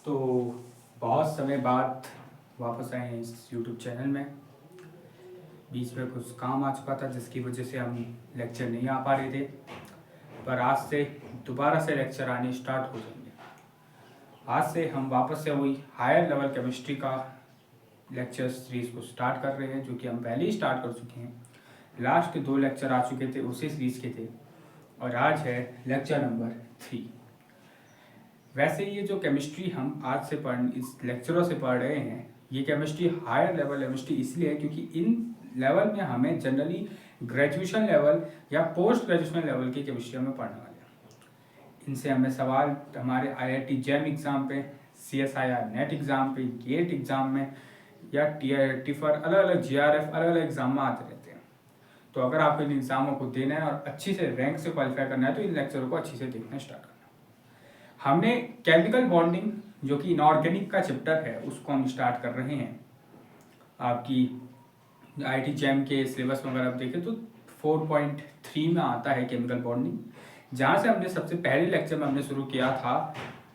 तो बहुत समय बाद वापस आए हैं इस यूट्यूब चैनल में। बीच में कुछ काम आ चुका था जिसकी वजह से हम लेक्चर नहीं आ पा रहे थे, पर आज से दोबारा से लेक्चर आने स्टार्ट हो जाएंगे। आज से हम वापस से वही हायर लेवल केमिस्ट्री का लेक्चर सीरीज़ को स्टार्ट कर रहे हैं, जो कि हम पहले ही स्टार्ट कर चुके हैं। लास्ट 2 लेक्चर आ चुके थे उसी सीरीज़ के थे, और आज है लेक्चर नंबर 3। वैसे ये जो केमिस्ट्री हम आज से इस लेक्चरों से पढ़ रहे हैं, ये केमिस्ट्री हायर लेवल केमिस्ट्री इसलिए है क्योंकि इन लेवल में हमें जनरली ग्रेजुएशन लेवल या पोस्ट ग्रेजुएशन लेवल की केमिस्ट्री में पढ़ने वाले हैं। इनसे हमें सवाल हमारे IIT जैम एग्ज़ाम पे, CSIR नेट एग्ज़ाम पे, गेट एग्ज़ाम में या टिफर अलग अलग GRF अलग अलग एग्ज़ाम में आते रहते हैं। तो अगर आपको इन एग्ज़ामों को देना है और अच्छी से रैंक से क्वालिफाई करना है तो इन लेक्चरों को अच्छी से देखना स्टार्ट करना। हमने केमिकल बॉन्डिंग जो कि इनऑर्गेनिक का चैप्टर है उसको हम स्टार्ट कर रहे हैं। आपकी IIT जैम के सिलेबस में अगर आप देखें तो 4.3 में आता है केमिकल बॉन्डिंग, जहाँ से हमने सबसे पहले लेक्चर में हमने शुरू किया था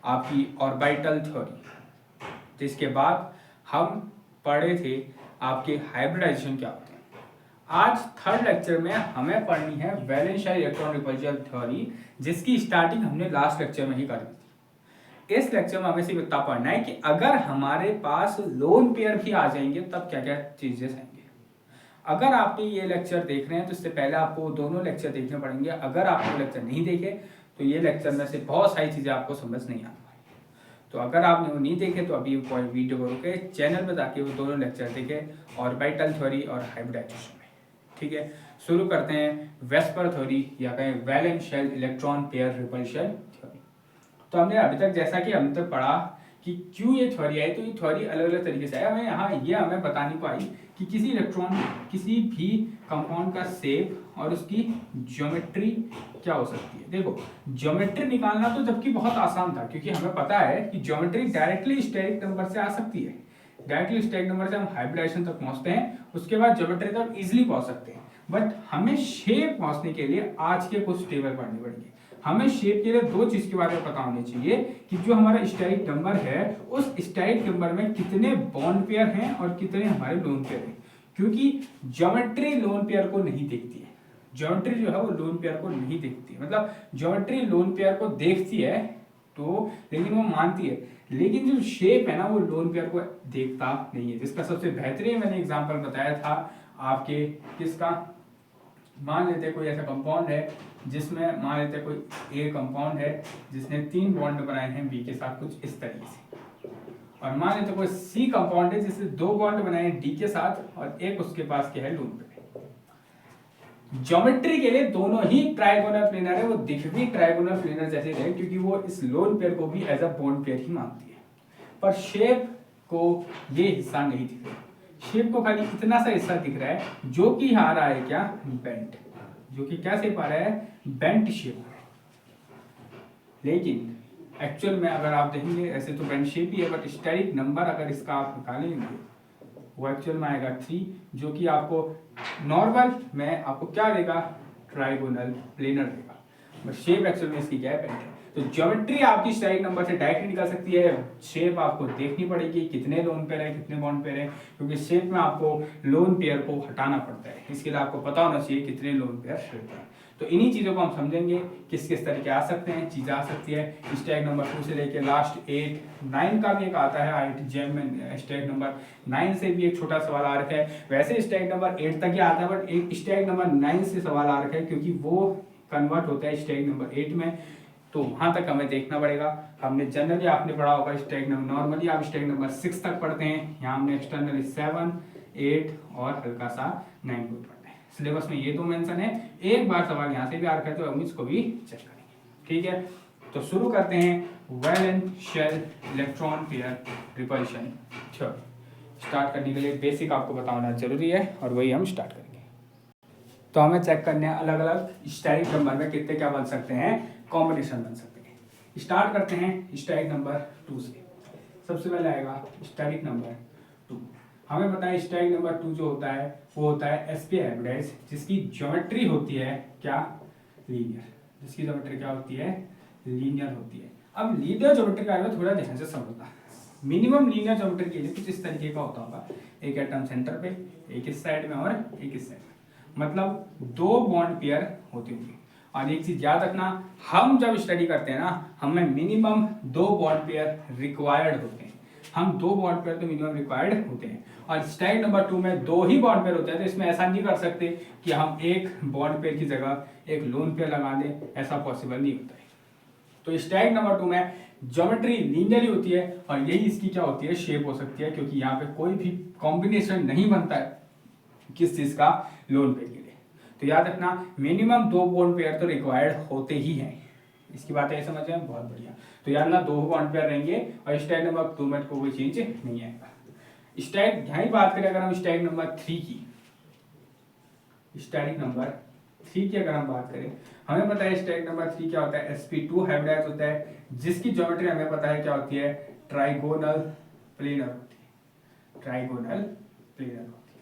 आपकी ऑर्बिटल थ्योरी, जिसके बाद हम पढ़े थे आपके हाइब्रिडाइजेशन क्या होते हैं। आज थर्ड लेक्चर में हमें पढ़नी है valence shell electron repulsion theory, जिसकी स्टार्टिंग हमने लास्ट लेक्चर में ही कर दी थी। इस लेक्चर में हमें सिर्फ इतना पढ़ना है कि अगर हमारे पास लोन पेयर भी आ जाएंगे तब क्या क्या चीजें आएंगे। अगर आपने ये लेक्चर देख रहे हैं तो इससे पहले आपको दोनों लेक्चर देखने पड़ेंगे। अगर आपने लेक्चर नहीं देखे तो ये लेक्चर में से बहुत सारी चीजें आपको समझ नहीं आ पाएगी। तो अगर आपने वो नहीं देखे तो अभी वीडियो को रोके चैनल पर जाके वो दोनों लेक्चर देखे, ऑर्बिटल थ्योरी और हाइब्रिडाइजेशन में। ठीक है, शुरू करते हैं वेस्पर थ्योरी या कहें valence shell electron pair repulsion theory. तो हमने अभी तक जैसा कि हमने तक पढ़ा कि क्यों ये थ्योरी आई, तो ये थ्योरी अलग अलग तरीके से आई। हमें बताने को आई कि किसी इलेक्ट्रॉन किसी भी कंपाउंड का शेप और उसकी ज्योमेट्री क्या हो सकती है। देखो, ज्योमेट्री निकालना तो जबकि बहुत आसान था, क्योंकि हमें पता है कि ज्योमेट्री डायरेक्टली स्टेरिक नंबर से आ सकती है। डायरेक्टली स्टेरिक नंबर से हम हाइब्रिडाइजेशन तक पहुंचते हैं, उसके बाद ज्योमेट्री तक इजीली पहुंच सकते हैं। बट हमें शेप पहुंचने के लिए आज के कुछ टेबल पढ़नी पड़ेगी। हमें शेप के लिए 2 चीज के बारे में पता होनी चाहिए कि जो हमारा स्टेरिक नंबर है उस स्टेरिक नंबर में कितने बॉन्ड पेयर हैं और कितने हमारे लोन पेयर हैं, क्योंकि ज्योमेट्री लोन पेयर को नहीं देखती है। ज्योमेट्री जो है वो लोन पेयर को नहीं देखती है, मतलब ज्योमेट्री लोन पेयर को देखती है तो, लेकिन वो मानती है, लेकिन जो शेप है ना वो लोन पेयर को देखता नहीं है। जिसका सबसे बेहतरीन मैंने एग्जांपल बताया था आपके किसका, मान लेते कोई ऐसा कंपाउंड है जिसमें मान लेते कोई ए कंपाउंड है जिसने 3 बॉन्ड बनाए हैं बी के साथ कुछ इस तरीके से, और मान लेते कोई सी कंपाउंड है जिसने 2 बॉन्ड बनाए हैं डी के साथ और एक उसके पास क्या है लोन पेयर। ज्योमेट्री के लिए दोनों ही ट्राइगोनल प्लेनर है, वो दिख भी ट्राइगोनल प्लेनर जैसे है क्योंकि वो इस लोन पेयर को भी एज अ बॉन्ड पेयर ही मानती है। पर शेप को ये हिस्सा नहीं दिख रहा, शेप को खाली इतना सा हिस्सा दिख रहा है जो कि आ रहा है क्या, बेंट, जो कि क्या शेप आ रहा है, बेंट शेप। लेकिन एक्चुअल में अगर आप देखेंगे ऐसे तो बेंट शेप ही है, बट स्टेरिक नंबर अगर इसका आप निकालेंगे वो एक्चुअल में आएगा 3, जो कि आपको नॉर्मल में आपको क्या देगा, ट्राइगोनल प्लेनर देगा। बट शेप एक्चुअल में इसकी क्या है, बेंट है। तो ज्योमेट्री आपकी स्टेरिक नंबर से डायरेक्ट निकल सकती है, शेप आपको देखनी पड़ेगी कितने लोन पेयर है कितने बॉन्ड पेयर है, क्योंकि शेप में आपको लोन पेयर को हटाना पड़ता है। इसके लिए आपको पता होना चाहिए कितने लोन पेयर रहते हैं। तो इन्हीं चीज़ों को हम समझेंगे किस किस तरीके आ सकते हैं, चीज़ें आ सकती है। स्टेरिक नंबर 2 से लेके लास्ट 8, 9 का भी एक आता है IIT जैम में। स्टेरिक नंबर 9 से भी एक छोटा सवाल आ रखा है। वैसे स्टेरिक नंबर 8 तक ही आता है, बट एक स्टेरिक नंबर 9 से सवाल आ रखा है क्योंकि वो कन्वर्ट होता है स्टेरिक नंबर 8 में, तो वहां तक हमें देखना पड़ेगा। हमने जनरली आपने पढ़ा होगा स्टेरिक नंबर, नॉर्मली आप स्टेरिक नंबर 6 तक पढ़ते हैं, यहाँ हमने एक्सटर्नली 7, 8 और हल्का सा 9 को पढ़ते हैं। सिलेबस में ये 2 मेंशन है, एक बार सवाल यहाँ से भी आ रखा है तो हम इसको भी चेक करेंगे। ठीक है, तो शुरू करते हैं valence shell electron pair repulsion theory. Start करने के लिए बेसिक आपको बताना जरूरी है और वही हम स्टार्ट करेंगे। तो हमें चेक करने हैं अलग अलग स्टेरिक नंबर में कितने क्या बन सकते हैं, कॉम्बिनेशन बन सकते हैं। स्टार्ट करते हैं स्टेरिक नंबर 2 से। सबसे पहले आएगा स्टेरिक नंबर 2। हमें पता है स्टेरिक नंबर 2 जो होता है वो होता है sp हाइब्रिडाइज, जिसकी ज्योमेट्री होती है क्या, लीनियर। जिसकी ज्योमेट्री क्या होती है, लीनियर होती है। अब लीनियर ज्योमेट्री का थोड़ा ध्यान से मिनिमम लीनियर ज्योमेट्री के लिए कुछ इस तरीके का होता होगा, एक एटम सेंटर पे, एक इस साइड में और एक इस साइड में, मतलब 2 बॉन्ड पेयर होते होंगे। और एक चीज याद रखना, हम जब स्टडी करते हैं ना, हमें मिनिमम 2 बॉन्ड पेयर रिक्वायर्ड होते हैं, हम 2 बॉन्ड पेयर तो मिनिमम रिक्वायर्ड होते हैं। और स्टेप नंबर 2 में 2 ही बॉन्ड पेयर होते हैं, तो इसमें ऐसा नहीं कर सकते कि हम एक बॉन्ड पेयर की जगह एक लोन पेयर लगा दें, ऐसा पॉसिबल नहीं होता है। तो स्टेप नंबर 2 में ज्योमेट्री लीनियरली होती है और यही इसकी क्या होती है, शेप हो सकती है, क्योंकि यहाँ पे कोई भी कॉम्बिनेशन नहीं बनता है किस चीज का, लोन पेयर के लिए। तो याद रखना मिनिमम 2 बॉन्ड पेयर तो रिक्वायर्ड होते ही हैं। इसकी बात है समझ में, बहुत बढ़िया। तो याद रखना 2 बॉन्ड पेयर रहेंगे और स्टेप नंबर 2 में कोई चेंज नहीं आएगा। स्टैटिक यही बात करें अगर हम स्टैटिक नंबर 3 की, स्टैटिक नंबर 3 की अगर हम बात करें, हमें पता है स्टैटिक नंबर 3 क्या होता है, sp2 हाइब्रिडाइज होता है, जिसकी ज्योमेट्री हमें पता है क्या होती है, ट्राइगोनल प्लेनर होती है, ट्राइगोनल प्लेनर होती है।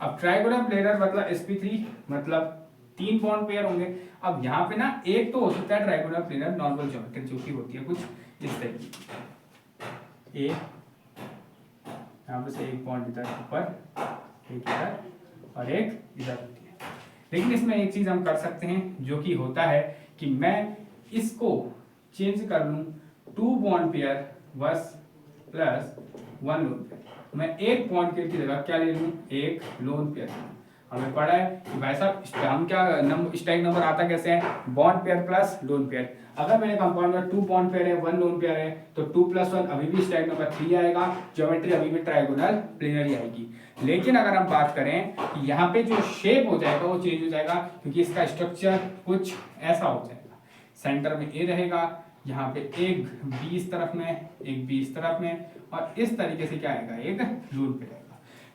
अब ट्राइगोनल प्लेनर मतलब sp3 मतलब 3 बॉन्ड पेयर होंगे। अब यहाँ पे ना एक तो हो सकता है ट्राइगोनल प्लेनर नॉर्मल ज्योमेट्री, जो कि होती है कुछ इस तरीके की, यहाँ पे से एक बॉन्ड इधर ऊपर, एक इधर और एक इधर होती है। लेकिन इसमें एक चीज हम कर सकते हैं, जो कि होता है कि मैं इसको चेंज कर लूं 2 बॉन्ड पेयर बस प्लस 1 लोन पेयर। मैं एक बॉन्ड पेयर की जगह क्या ले लूं, एक लोन पेयर। हमें पढ़ा है कि भाई साहब हम क्या स्टैक नंबर आता कैसे है, bond pair plus lone pair. अगर मेरे कंपाउंड में 2 बॉन्ड पेयर है 1 लोन पेयर है, तो 2 + 1 अभी भी स्टैक नंबर 3 आएगा, ज्योमेट्री अभी भी ट्राइगोनल प्लेनर ही आएगी। लेकिन अगर हम बात करें कि यहाँ पे जो शेप हो जाएगा वो चेंज हो जाएगा, क्योंकि इसका स्ट्रक्चर कुछ ऐसा हो जाएगा, सेंटर में ए रहेगा, यहाँ पे एक बी इस तरफ में, एक बी इस तरफ में, और इस तरीके से क्या आएगा, एक लोन पेयर आएगा।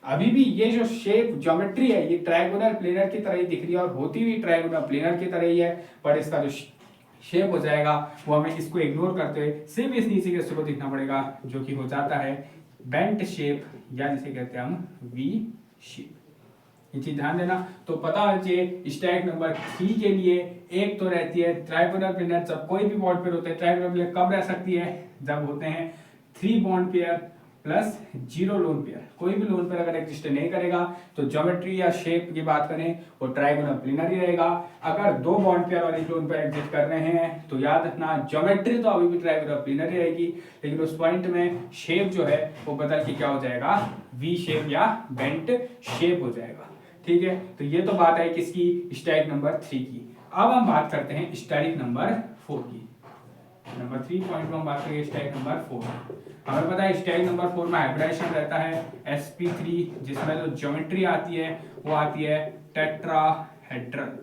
अभी भी ये जो शेप ज्योमेट्री है ये ट्राइगोनल प्लेनर की तरह ही दिख रही है और होती हुई ट्राइगोनल प्लेनर की तरह ही है, पर इसका जो शेप हो जाएगा वो हमें इसको इग्नोर करते हुए सिर्फ इस नीचे के हिस्से को दिखना पड़ेगा, जो कि हो जाता है बेंट शेप, या जिसे कहते हैं हम वी शेप। ये चीज ध्यान देना। तो पता होना चाहिए स्टैक नंबर 3 के लिए एक तो रहती है ट्राइगोनल प्लेनर, जब कोई भी बॉन्ड पेयर होते हैं ट्राइगोनल प्लेनर कब रह सकती है, जब होते हैं 3 bond pair plus 0 lone pair. कोई भी लोन पेयर अगर एग्जिस्ट नहीं करेगा तो ज्योमेट्री या शेप की बात करें वो ट्राइगोनल प्लेनर ही रहेगा। अगर 2 बॉन्ड पेयर और एक लोन पेयर एग्जिस्ट कर रहे हैं तो याद रखना ज्योमेट्री तो अभी भी ट्राइगोनल प्लेनर ही रहेगी, लेकिन उस पॉइंट में शेप जो है वो बदल के क्या हो जाएगा, वी शेप या बेंट शेप हो जाएगा। ठीक है, तो ये तो बात है किसकी, स्टैक नंबर 3 की। अब हम बात करते हैं स्टैक नंबर 4 की। नंबर 3 पॉइंट में हम बात करेंगे स्टैक नंबर 4। हमें पता है स्टैक नंबर 4 में हाइब्रिडाइजेशन रहता है sp3, जिसमें जो ज्योमेट्री आती है वो आती है टेट्राहेड्रल,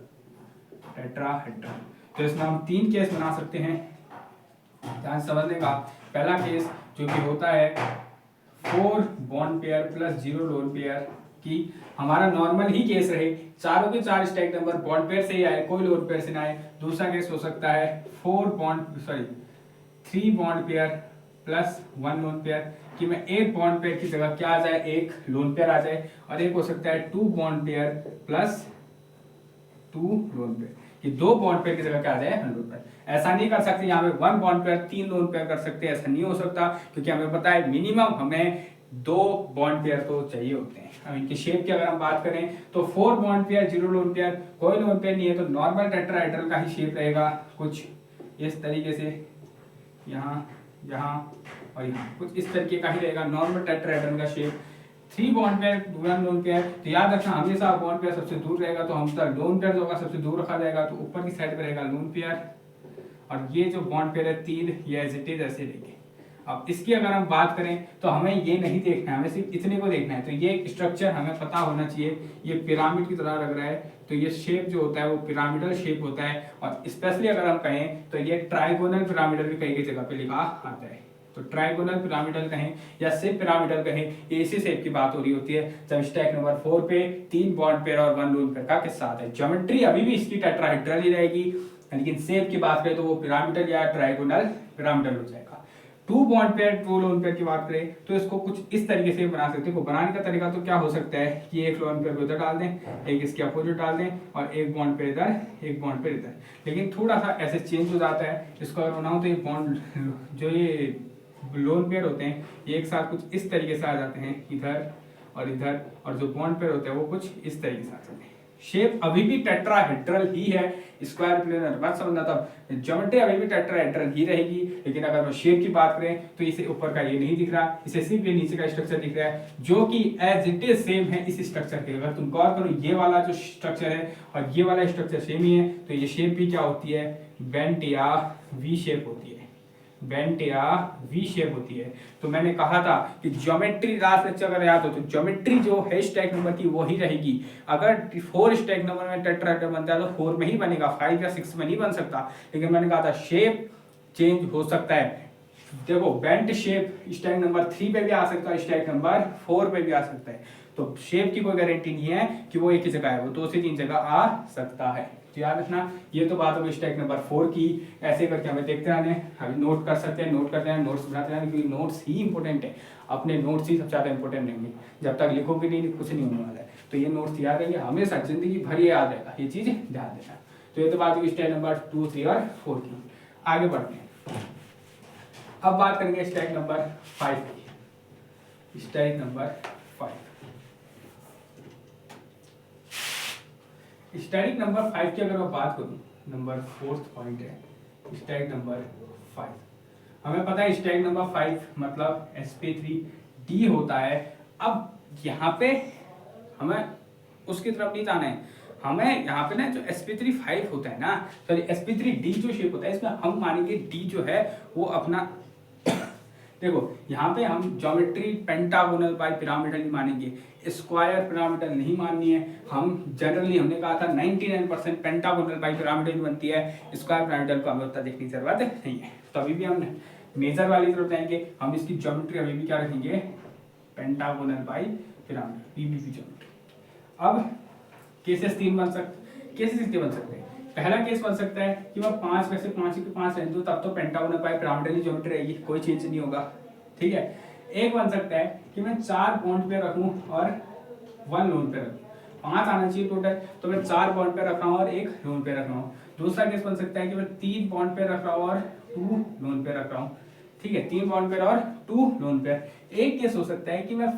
टेट्राहेड्रल। तो इसमें हम 3 केस बना सकते हैं, ध्यान समझने का। पहला केस जो कि होता है 4 bond pair plus 0 lone pair की, हमारा नॉर्मल ही केस रहे, चारों के 4 स्टैक नंबर बॉन्ड पेयर से ही आए, कोई लोन पेयर से ना आए। दूसरा केस हो सकता है 3 bond pair plus 1 lone pair, कि मैं एक बॉन्ड पेयर की जगह क्या आ जाए, एक लोन पेयर आ जाए। और एक हो सकता है 2 bond pair plus 2 lone pair, कि 2 बॉन्ड पेयर की जगह क्या आ जाए, लोन पेयर। ऐसा नहीं कर सकते यहाँ पे 1 बॉन्ड पेयर 3 लोन पेयर कर सकते हैं, ऐसा नहीं हो सकता, क्योंकि हमें पता है मिनिमम हमें 2 बॉन्ड पेयर तो चाहिए होते हैं। अब इनकी शेप की अगर हम बात करें तो 4 बॉन्ड पेयर 0 लोन पेयर, कोई लोन पेयर नहीं है तो नॉर्मल टेट्राहेड्रल का ही शेप रहेगा, कुछ इस तरीके से, यहाँ यहाँ और यहाँ कुछ इस तरीके का ही रहेगा नॉर्मल टेट्राहेड्रल का shape. 3 bond pair 1 lone pair, तो याद रखना हमेशा बॉन्ड पेयर सबसे दूर रहेगा, तो हम तक लोन पेयर जो होगा सबसे दूर रखा जाएगा, तो ऊपर की साइड पे रहेगा लोन पेयर, और ये जो बॉन्ड पेयर है 3 ये एज इट इज ऐसे रहेंगे। अब इसकी अगर हम बात करें तो हमें ये नहीं देखना है, हमें सिर्फ इतने को देखना है। तो ये स्ट्रक्चर हमें पता होना चाहिए, ये पिरामिड की तरह लग रहा है, तो ये शेप जो होता है वो पिरामिडल शेप होता है, और स्पेशली अगर हम कहें तो ये ट्राइगोनल पिरामिडल भी कई जगह पे लिखा आता है। तो ट्राइगोनल पिरामिडल कहें या सिर्फ पिरामिडल कहें, ये इसी शेप की बात हो रही होती है जब स्टैक नंबर 4 पे 3 बॉन्ड पेयर और 1 लोन पेयर का किस्सा आता है। ज्योमेट्री अभी भी इसकी टेट्राहेड्रल ही रहेगी, लेकिन शेप की बात करें तो वो पिरामिडल या ट्राइगोनल पिरामिडल हो जाएगा। 2 बॉन्ड पेयर 2 लोन पेयर की बात करें तो इसको कुछ इस तरीके से बना सकते हैं। बनाने का तरीका तो क्या हो सकता है कि एक लोन पेयर को इधर डाल दें, एक इसके अपोजिट डाल दें, और एक बॉन्ड पेयर इधर, एक बॉन्ड पेयर इधर। लेकिन थोड़ा सा ऐसे चेंज हो जाता है, इसको अगर बनाऊं तो ये बॉन्ड जो ये लोन पेयर होते हैं ये एक साथ कुछ इस तरीके से आ जाते हैं इधर और इधर, और जो बॉन्ड पेयर होते हैं वो कुछ इस तरीके से आ जाते हैं। शेप अभी भी टेट्राहेड्रल ही है, स्क्वायर प्लेनर मत समझना, तब ज्योमेट्री अभी भी टेट्राहेड्रल ही रहेगी। लेकिन अगर हम शेप की बात करें तो इसे ऊपर का ये नहीं दिख रहा, इसे सिर्फ ये नीचे का स्ट्रक्चर दिख रहा है जो कि एज इट इज सेम है इस स्ट्रक्चर के। अगर तुम गौर करो ये वाला जो स्ट्रक्चर है और ये वाला स्ट्रक्चर सेम ही है, तो ये शेप भी क्या होती है, बेंट या वी शेप होती है, बेंट या वी शेप होती है। तो मैंने कहा था कि ज्योमेट्री लास्ट लेक्चर अगर याद हो तो ज्योमेट्री जो है स्टैक नंबर की वही रहेगी। अगर 4 स्टैक नंबर में टेट्राहेड्रल बनता है तो 4 में ही बनेगा, 5 या 6 में नहीं बन सकता। लेकिन मैंने कहा था शेप चेंज हो सकता है। देखो बेंट शेप स्टैक नंबर 3 पे भी आ सकता है, स्टैक नंबर 4 पे भी आ सकता है। तो शेप की कोई गारंटी नहीं है कि वो एक ही जगह है, वो 2 से 3 जगह आ सकता है। तो याद रखना, ये तो बात होगी स्टैक नंबर 4 की। ऐसे करके हमें देखते रहने, अभी नोट कर सकते हैं, नोट करते हैं, नोट्स बनाते रहने, क्योंकि नोट्स ही इंपॉर्टेंट है। अपने नोट्स ही सबसे ज्यादा इंपॉर्टेंट रहेंगे, जब तक लिखोगे नहीं कुछ नहीं होने वाला है। तो ये नोट्स याद रहेंगे हमेशा, जिंदगी भर ये याद रहेगा, ये चीज ध्यान देना। तो ये तो बात होगी स्टैक नंबर 2, 3 और 4 की। आगे बढ़ते हैं, अब बात करेंगे स्टैक नंबर 5 की। स्टैक नंबर 5, स्टैटिक नंबर 5 की अगर मैं बात करूं, नंबर 4th पॉइंट है स्टैटिक नंबर 5। हमें पता है स्टैटिक नंबर 5 मतलब sp3d होता है। अब यहाँ पे हमें उसकी तरफ नहीं जाना है, हमें यहाँ पे ना जो sp3 5 होता है ना, सॉरी sp3d जो शेप होता है, इसमें हम मानेंगे d जो है वो अपना देखो यहाँ पे हम ज्योमेट्री पेंटागोनल बाई पिरामिडल नहीं मानेंगे, स्क्वायर पिरामिडल नहीं माननी है। हम जनरली हमने कहा था 99% पेंटागोनल बाई पिरामिडल बनती है, स्क्वायर पिरामिडल को हमें उतना देखने की जरूरत नहीं है। तो अभी भी हम मेजर वाली तरफ जाएंगे, हम इसकी ज्योमेट्री अभी भी क्या रखेंगे, pentagonal bi pyramidal, PBP geometry. अब केसेस 3 बन सकते, केसेस कितने बन सकते हैं। पहला केस बन सकता है कि मैं 5 में से 5 के 5 रहने दूं, तब तो पेंटागोनल बाई पिरामिडल ही ज्योमेट्री रहेगी, कोई चेंज नहीं होगा, ठीक है। एक बन सकता है कि मैं 4 बॉन्ड पे रखूं और 1 लोन पे रखूं, 5 आना चाहिए टोटल, तो मैं 4 बॉन्ड पे रख रहा हूं और 1 लोन पे रख रहा हूं। दूसरा केस बन सकता है कि मैं 3 बॉन्ड पे रख रहा हूं और 2 लोन पे रख रहा हूं, ठीक है, 3 बॉन्ड पेयर और 2 लोन पेयर। एक केस हो सकता है कि मैं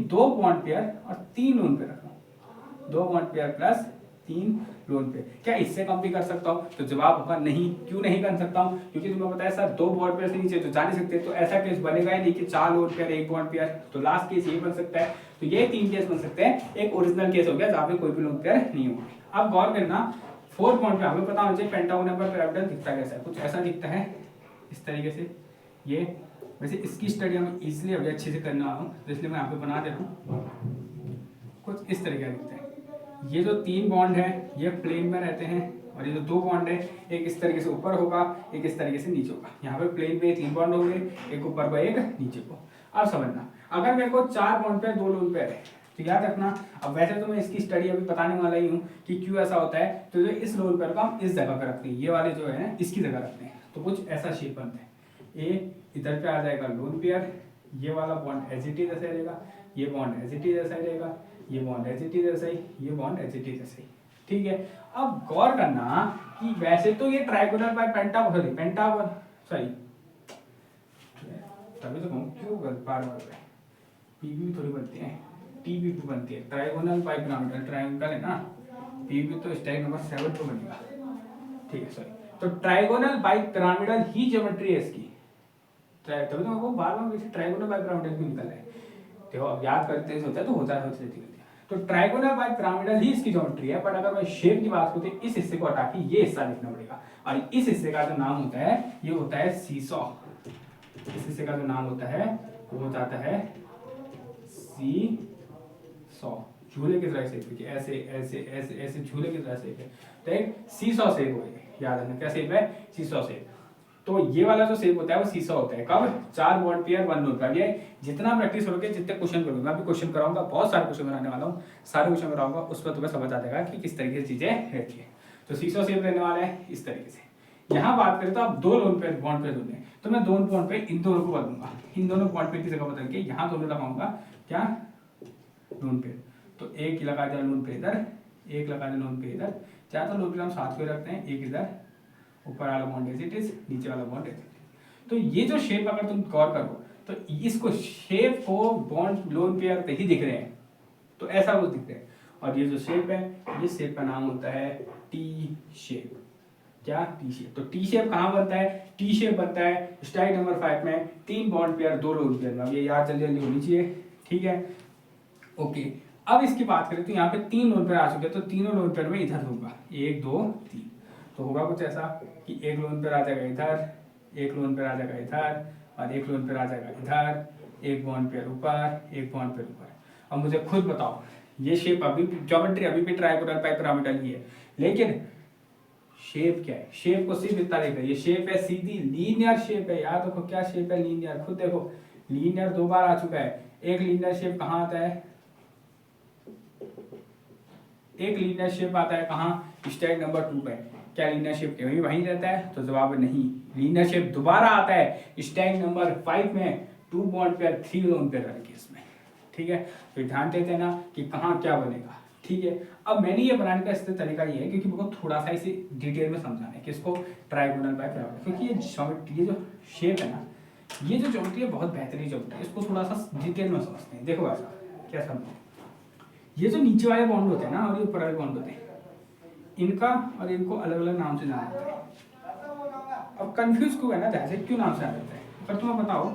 2 बॉन्ड पेयर और 3 लोन पे रख रहा हूं, 2 बॉन्ड पेयर प्लस 3 लोन पे। क्या इससे कम भी कर सकता हूँ, तो जवाब होगा नहीं। क्यों नहीं कर सकता हूँ, क्योंकि तुम्हें पता है सर 2 बॉन्ड पेयर से नीचे तो जा नहीं सकते, तो ऐसा केस बनेगा ही नहीं कि 4 लोन पेयर 1 बॉन्ड पेयर। तो लास्ट केस ये बन सकता है। तो ये 3 केस बन सकते हैं, एक ओरिजिनल केस हो गया जहाँ पे कोई भी लोन पेयर नहीं होगा। अब गौर करना, 4 बॉन्ड पे हमें पता होना चाहिए पेंटागोनल पर पिरामिडल दिखता कैसा है, कुछ ऐसा दिखता है इस तरीके से। ये वैसे इसकी स्टडी हम इजिली अभी अच्छे से करने वाला हूँ, इसलिए मैं यहाँ पे बना दे रहा हूँ, कुछ इस तरीके का दिखता है। ये जो 3 बॉन्ड है ये प्लेन में रहते हैं, और ये जो 2 बॉन्ड है एक इस तरीके से ऊपर होगा, एक इस तरीके से नीचे होगा। यहाँ पे प्लेन पे 3 बॉन्ड होंगे, एक ऊपर को एक नीचे को। अब समझना, अगर मेरे को 4 बॉन्ड पे 2 लोन पे है, तो याद रखना, अब वैसे तो मैं इसकी स्टडी अभी बताने वाला ही हूँ कि क्यों ऐसा होता है। तो जो इस लोन पेयर को हम इस जगह पे रखते हैं, ये वाले जो है इसकी जगह रखते हैं, तो कुछ ऐसा शेप बनता है। ए इधर पे आ जाएगा लोन पेयर, ये वाला बॉन्ड एज इट इज ऐसा रहेगा, ये बॉन्ड एज इट इज ऐसा रहेगा, ये बॉन्ड एज इट इज ऐसा ही, ये बॉन्ड एज इट इज ऐसा ही, ठीक है। अब गौर करना कि वैसे तो ये ट्राइगोनल बाय पेंटागोन सॉरी तभी तो कहूँ क्यों बार-बार पीबी थोड़ी बनती है, टीबीपी बनती है, ट्राइगोनल बाय पिरामिडल, ट्रायंगल है ना, पीबी तो स्टैक नंबर 7 पे बनेगा, ठीक है सॉरी। तो ट्राइगोनल बाय पिरामिडल ही ज्योमेट्री है इसकी, तभी तो मैं बार-बार ट्राइगोनल बाय पिरामिडल क्यों निकल रहा है। देखो अब याद करते होता है तो होता है। तो ट्राइगोनल बाय पिरामिडल ही इसकी ज्योमेट्री है, बट अगर मैं शेप की बात करूं तो इस हिस्से को हटा के ये हिस्सा लिखना पड़ेगा, और इस हिस्से का जो नाम होता है ये होता है सीसॉ। इस हिस्से का जो नाम होता है वो हो जाता है सीसॉ, झूले की तरह शेप है, ऐसे ऐसे ऐसे ऐसे झूले की तरह शेप है, तो एक सीसॉ शेप हो, याद रखना क्या शेप है, सीसॉ शेप। तो ये वाला जो शेप होता है वो सीसॉ होता है, कब 4 बॉन्ड पेयर 1 लोन पेयर। ये जितना प्रैक्टिस करोगे, जितने क्वेश्चन करोगे, मैं भी क्वेश्चन कराऊंगा, बहुत सारे क्वेश्चन कराने वाला हूँ, सारे क्वेश्चन कराऊंगा, उस पर तुम्हें समझ आ जाएगा कि किस तरीके से चीजें रहती है। तो सीसॉ शेप रहने वाला है इस तरीके से। यहाँ बात करें तो आप 2 लोन पेयर बॉन्ड पेयर होते हैं, तो मैं 2 बॉन्ड पेयर इन दोनों को बदलूंगा, इन दोनों बॉन्ड पेयर की जगह बदल के यहाँ दोनों लगाऊंगा क्या, लोन पेयर। तो एक लगा दिया लोन पेयर इधर, एक लगा दिया लोन पेयर इधर, चाहे तो लोन पेयर हम साथ में रखते हैं, एक इधर, ऊपर वाला बॉन्ड एज इट इज, नीचे वाला बॉन्ड एज इट इज। तो ये जो शेप अगर तुम गौर करो तो इसको शेप को बॉन्ड लोन पेयर पे ही दिख रहे हैं, तो ऐसा वो दिख रहे हैं। और ये जो शेप है, ये शेप का नाम होता है टी शेप। क्या? T shape. तो टी शेप कहाँ बनता है? टी शेप बनता है स्टाइल नंबर 5 में 3 बॉन्ड पेयर 2 लोन पेयर में। अब ये याद जल्दी जल्दी होनी चाहिए, ठीक है, ओके। अब इसकी बात करें तो यहाँ पे 3 लोन पेयर आ चुके हैं, तो तीनों लोन पेयर में इधर दूंगा 1 2 3, तो होगा कुछ ऐसा कि एक लोन पेयर आ जाएगा इधर, एक लोन पेयर आ जाएगा इधर, और एक लोन पेयर आ जाएगा इधर, एक बॉन्ड पेयर ऊपर, एक बॉन्ड पेयर ऊपर। अब मुझे खुद बताओ, ये शेप अभी ज्योमेट्री अभी भी ट्राइगोनल पाइरामिडल ही है, लेकिन शेप क्या है? शेप को सिर्फ इतना देखो, ये शेप है सीधी लीनियर शेप है। याद रखो क्या शेप है? लीनियर। खुद देखो लीनियर 2 बार आ चुका है। एक लीनियर शेप कहाँ आता है? एक लीनियर शेप आता है कहाँ? स्टेज नंबर 2 पे। क्या लीनियर शेप कहीं वहीं रहता है? तो जवाब नहीं। लीनियर शेप दोबारा आता है स्टेज नंबर 5 में 2 बॉन्ड पेयर 3 लोन पेयर वाले केस में, ठीक है। तो ध्यान देते ना कि कहाँ क्या बनेगा, ठीक है। अब मैंने ये बनाने का इससे तरीका ये है क्योंकि मुझको थोड़ा सा इसे डिटेल में समझाना है, किसको? Trigonal bipyramidal. क्योंकि ये जो शेप है ना, ये जो ज्योमेट्री है बहुत बेहतरीन ज्योमेट्री है, इसको थोड़ा सा डिटेल में समझते हैं। देखो ऐसा क्या समझो, ये जो नीचे वाले बॉन्ड होते हैं ना और ये ऊपर वाले बॉन्ड होते हैं, इनका और इनको अलग अलग नाम से जाना जाता है। अब कंफ्यूज क्यों है ना, जैसे क्यों नाम से जाना जाता है? अगर तुम्हें बताओ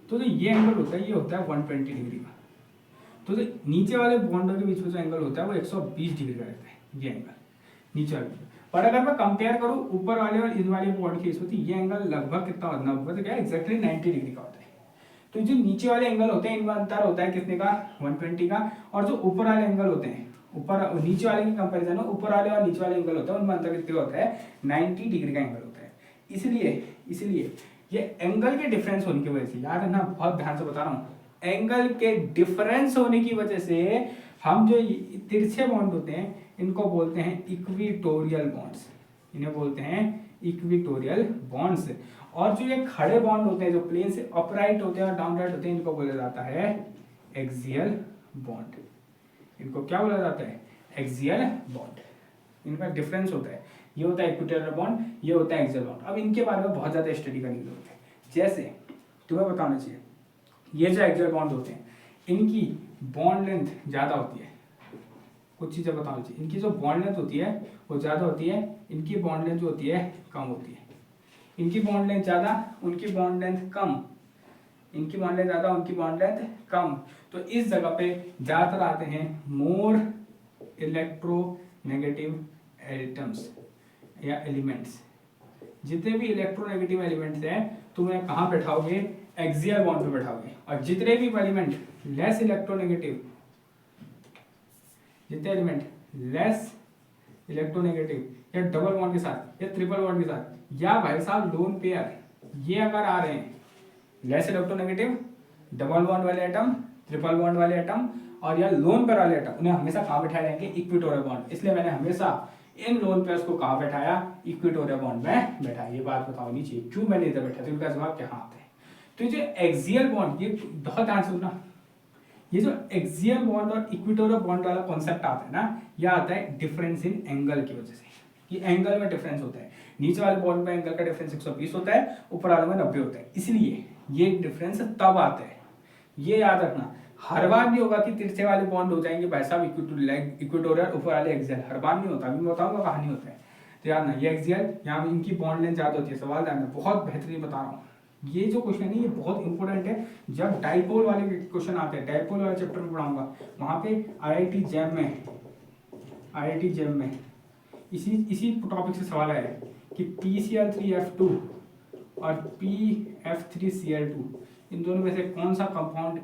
तो जो ये एंगल होता है, ये होता है 120 डिग्री का। तो जो नीचे वाले बॉन्डों के बीच में जो एंगल होता है वो 120 डिग्री का रहता है, ये एंगल नीचे वाले। पर अगर मैं कंपेयर करूं ऊपर वाले और इन वाले बॉन्ड के इसमें, तो ये एंगल लगभग कितना होता है? तो क्या एक्जैक्टली 90 डिग्री का होता है। तो जो नीचे वाले एंगल होते हैं इनमें अंतर होता है कितने का? 120 का। और जो ऊपर वाले एंगल होते हैं, ऊपर नीचे वाले की कंपेरिजन में ऊपर वाले और नीचे वाले एंगल होते हैं, उनमें अंतर कितने होता है? 90 डिग्री का एंगल होता है। इसलिए ये एंगल के डिफरेंस होने की वजह से, याद है ना, बहुत ध्यान से बता रहा हूँ, एंगल के डिफरेंस होने की वजह से हम जो तिरछे बॉन्ड होते हैं इनको बोलते हैं इक्विटोरियल बॉन्ड्स, इन्हें बोलते हैं इक्विटोरियल बॉन्ड्स। और जो ये खड़े बॉन्ड होते हैं जो प्लेन से अपराइट होते हैं और डाउनराइट होते हैं, इनको बोला जाता है एक्सियल बॉन्ड। इनको क्या बोला जाता है? Axial bond. इनका डिफरेंस होता है, ये होता है इक्विटोरियल बॉन्ड, ये होता है एक्सियल बॉन्ड। अब इनके बारे में बहुत ज्यादा स्टडी करने की जरूरत है। जैसे तुम्हें बताना चाहिए, ये जो एक्सियल बॉन्ड होते हैं इनकी बॉन्ड लेंथ ज्यादा होती है। कुछ चीजें बताना चाहिए, इनकी जो बॉन्ड लेंथ होती है वो ज्यादा होती है, इनकी बॉन्ड लेंथ जो होती है कम होती है। इनकी बॉन्ड लेंथ ज्यादा, उनकी बॉन्ड लेंथ कम, इनकी बॉन्ड लेंथ ज्यादा, उनकी बॉन्ड लेंथ कम। तो इस जगह पे ज्यादातर आते हैं मोर इलेक्ट्रोनेगेटिव एटम्स या एलिमेंट्स। जितने भी इलेक्ट्रोनेगेटिव एलिमेंट्स हैं तुम उन्हें कहाँ बैठाओगे? एक्सियल बॉन्ड पे बैठाओगे। और जितने भी एलिमेंट लेस इलेक्ट्रोनेगेटिव, जितने एलिमेंट लेस इलेक्ट्रोनेगेटिव या डबल बॉन्ड के साथ या ट्रिपल बॉन्ड के साथ, या भाई साहब लोन पेयर, ये अगर आ रहे हैं लेस इलेक्ट्रोनेगेटिव, डबल बॉन्ड वाले एटम, ट्रिपल बॉन्ड वाले एटम और या लोन पेयर वाले एटम, उन्हें हमेशा कहाँ बैठाए जाएंगे? Equatorial bond. इसलिए मैंने हमेशा इन लोन पेयर्स को कहाँ बैठाया? इक्विटोरियल बॉन्ड में बैठाया। ये बात बताओ नहीं चाहिए क्यों मैंने इधर बैठा, तो इनका जवाब क्या आता है? तो ये जो एक्सियल बॉन्ड, ये बहुत ध्यान से सुनना, ये जो एक्सियल बॉन्ड और इक्विटोरियल बॉन्ड वाला कॉन्सेप्ट आता है ना, यह आता है डिफरेंस इन एंगल की वजह से। ये एंगल में डिफरेंस होता है, नीचे वाले बॉन्ड में एंगल का डिफरेंस 120 होता है, ऊपर वाले में 90 होता है। इसलिए ये डिफरेंस तब आता है, ये याद रखना। हर बार नहीं होगा कि तिरछे वाले बॉन्ड हो जाएंगे भाई साहब इक्विटोरियल, ऊपर वाले एक्सियल, हर बार नहीं होता। अभी मैं बताऊंगा कहानी होता है। तो याद ना, ये एक्सियल, यहाँ पे इनकी बॉन्ड लेंथ ज्यादा होती है। सवाल ध्यान देना, बहुत बेहतरीन बता रहा हूँ। ये जो क्वेश्चन है ये बहुत इंपॉर्टेंट है। जब डाइपोल वाले क्वेश्चन आते हैं, डाइपोल वाले चैप्टर में पढ़ाऊंगा, वहां पे आईआईटी जैम में इसी टॉपिक से सवाल आया है कि PCl3F2 और PF3Cl2 इन दोनों में से कौन सा कंपाउंड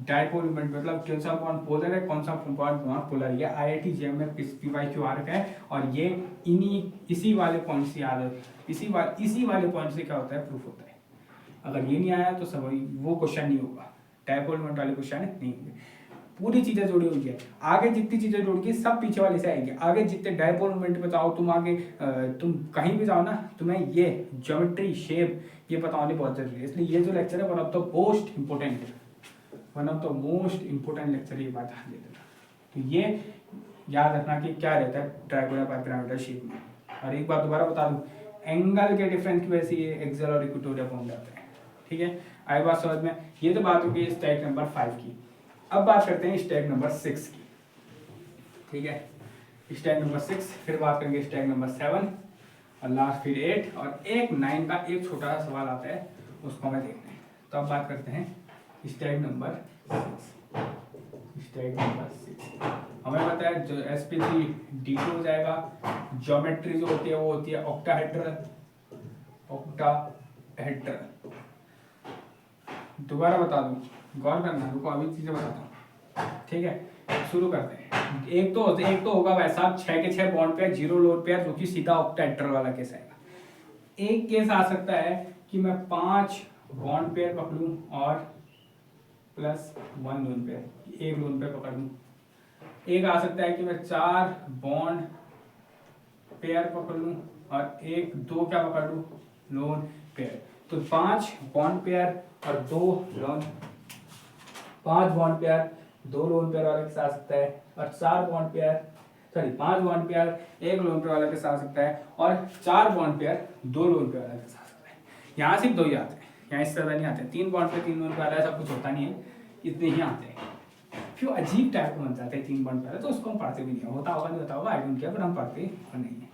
डाइपोल इवेंट, मतलब कौन सा बॉन्ड पोलर है, कौन सा बॉन्ड पोलर है। आईआईटी जैम में PYQ आ रखा है और ये इसी वाले पॉइंट से याद है, इसी वाले पॉइंट से क्या होता है? प्रूफ होता है। अगर ये नहीं आया तो सब वो क्वेश्चन नहीं होगा, डाइपोल इवेंट वाले क्वेश्चन नहीं होंगे। पूरी चीजें जुड़ी हुई है, आगे जितनी चीजें जुड़गी सब पीछे वाले से आएंगे। आगे जितने डाइपोल मोमेंट पे जाओ तुम, आगे तुम कहीं भी जाओ ना, तुम्हें ये ज्योमेट्री शेप ये बताने बहुत जरूरी है। इसलिए ये जो लेक्चर है one of the most important lecture, ये बात ध्यान दे देना। तो ये याद रखना कि क्या रहता है ट्राइगोनल पाइरामिडल शेप में। और एक बार दोबारा बता दूं, एंगल के डिफरेंस की वजह से ये एक्सियल और इक्विटोरियल बॉन्ड आता है। ठीक है, आई बात समझ में। ये तो बात होगी स्टैक नंबर 5 की। अब बात करते हैं स्टैक नंबर 6 की, ठीक है। स्टैक नंबर 6, फिर बात करेंगे स्टैक नंबर 7 और लास्ट फिर 8 और एक 9 का एक छोटा सा सवाल आता है, उसको हमें देखते हैं। तो अब बात करते हैं स्टैक नंबर 6। स्टैक नंबर 6 हमें पता है जो sp3 d2 हो जाएगा। ज्योमेट्री जो होती है वो होती है ऑक्टाहेड्रल। दोबारा बता दूं, गौर करना, रुको अभी चीजें बताता हूँ, ठीक है। शुरू करते हैं। एक तो होगा वैसा 6 के 6 बॉन्ड पेयर, 0 लोन पेयर, जो कि सीधा ऑक्टाहेड्रल वाला केस आएगा। एक केस आ सकता है कि मैं 5 बॉन्ड पेयर पकड़ूं और प्लस 1 लोन पेयर, एक लोन पेयर पकड़ लूं। एक आ सकता है कि मैं 4 बॉन्ड पेयर पकड़ लूं और 2 क्या पकड़ लूं, लोन पेयर। तो 5 बॉन्ड पेयर और 2 loan, 5 bond pair 2 lone pair वाले के साथ सकता है, और 4 bond pair 5 bond pair 1 lone pair वाले के साथ सकता है, और 4 बॉन्ड पेयर 2 लोन पेयर वाले के साथ सकता है। यहाँ सिर्फ 2 ही आते हैं, यहाँ इससे ज़्यादा नहीं आते। 3 बॉन्ड पेयर 3 लोन पेयर ऐसा कुछ होता नहीं है, इतने ही आते हैं। फिर अजीब टाइप का बन जाते हैं 3 बॉन्ड पेयर, तो उसको हम पढ़ते भी नहीं, होता होगा नहीं होता होगा, आई डोंट केयर, पर हम पढ़ते नहीं है,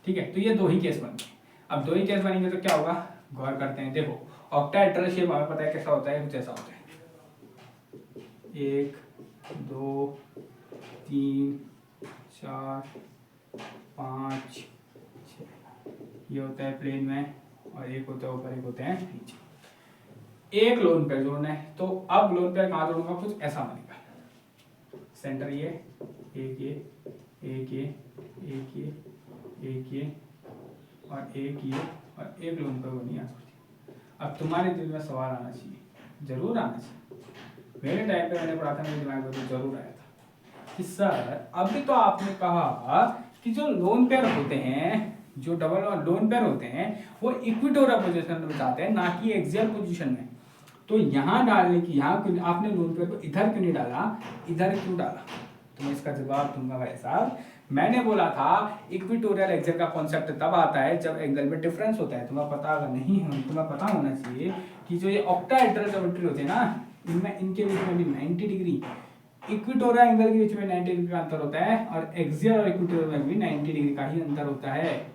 ठीक है। तो ये 2 ही केस बन गए। अब 2 ही केस बनेंगे तो क्या होगा, गौर करते हैं। देखो ऑक्टाहेड्रल शेप हमें पता है कैसा होता है, कुछ ऐसा होता है 1 2 3 4 5 6, ये होता है प्लेन में, और एक होता है ऊपर, एक होते हैं नीचे। एक लोन पेयर जोड़ना है, तो अब लोन पेयर कहाँ जोड़ूंगा, कुछ ऐसा बनेगा। सेंटर ये, एक ये, एक ये, एक ये, एक ये और एक ये, और एक लोन पेयर बनी यहाँ। अब तुम्हारे दिल में सवाल आना चाहिए, जरूर आना चाहिए। मेरे टाइम पे मैंने पढ़ा था, मेरे दिमाग में तो जरूर आया था कि सर अभी तो आपने कहा कि जो लोन पेयर होते हैं, जो डबल लोन पेयर होते हैं, वो इक्विटोरियल पोजीशन में जाते हैं, ना कि एक्सियल पोजीशन में। तो यहाँ डालने की, यहाँ आपने लोन पेयर को इधर क्यों नहीं डाला, इधर क्यों डाला? तो मैं इसका जवाब दूंगा भाई साहब, मैंने बोला था इक्विटोरियल एक्सियल का कॉन्सेप्ट तब आता है जब एंगल में डिफरेंस होता है। तुम्हें पता अगर नहीं है, तुम्हें पता होना चाहिए कि जो ये ऑक्टाहेड्रल ज्योमेट्री होती है ना, इनमें इनके बीच में भी 90 डिग्री, इक्विटोरियल एंगल के बीच में 90 डिग्री का अंतर होता है, और एक्सियल और इक्विटोरियल में भी 90 डिग्री का ही अंतर होता है,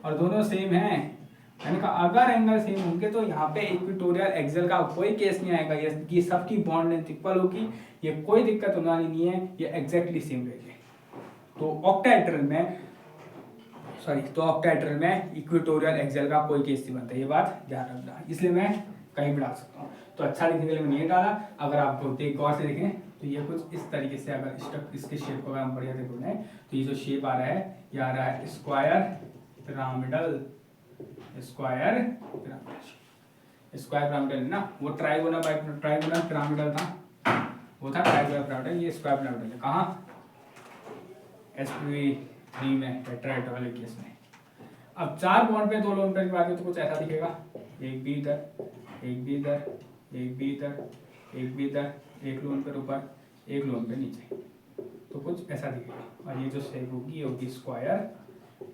और दोनों सेम है। मैंने कहा अगर एंगल सेम होंगे तो यहाँ पे इक्विटोरियल एक्सियल का कोई केस नहीं आएगा, ये सबकी बॉन्ड लेंथ इक्वल होगी, ये कोई दिक्कत होने वाली नहीं है, ये एग्जैक्टली सेम रहेगी। तो ऑक्टाहेड्रल में इक्विटोरियल एक्सियल का कोई केस नहीं बनता, ये बात ध्यान रखना, इसलिए मैं कहीं भी डाल सकता हूँ। तो अच्छा लिखने के लिए मैंने ये डाला। अगर आप गौर से देखें तो ये कुछ इस तरीके से, अगर इसके शेप को हम बढ़िया से ढूंढें तो ये जो शेप आ रहा है, ये आ रहा है स्क्वायर पिरामिडल है ना, वो ट्राइगोनल पिरामिडल था, वो था ट्राइगोनल पिरामिडल, ये स्क्वायर पिरामिडल है। कहाँ? sp3 में, टेट्राहेड्रल वाले केस में। अब 4 बॉन्ड पे 2 लोन पेयर की बात है तो कुछ ऐसा दिखेगा, एक भी इधर, एक भी इधर, एक भी इधर, एक भी इधर, एक लोन पेयर ऊपर, एक लोन पेयर नीचे, तो कुछ ऐसा दिखेगा। और ये जो शेप होगी स्क्वायर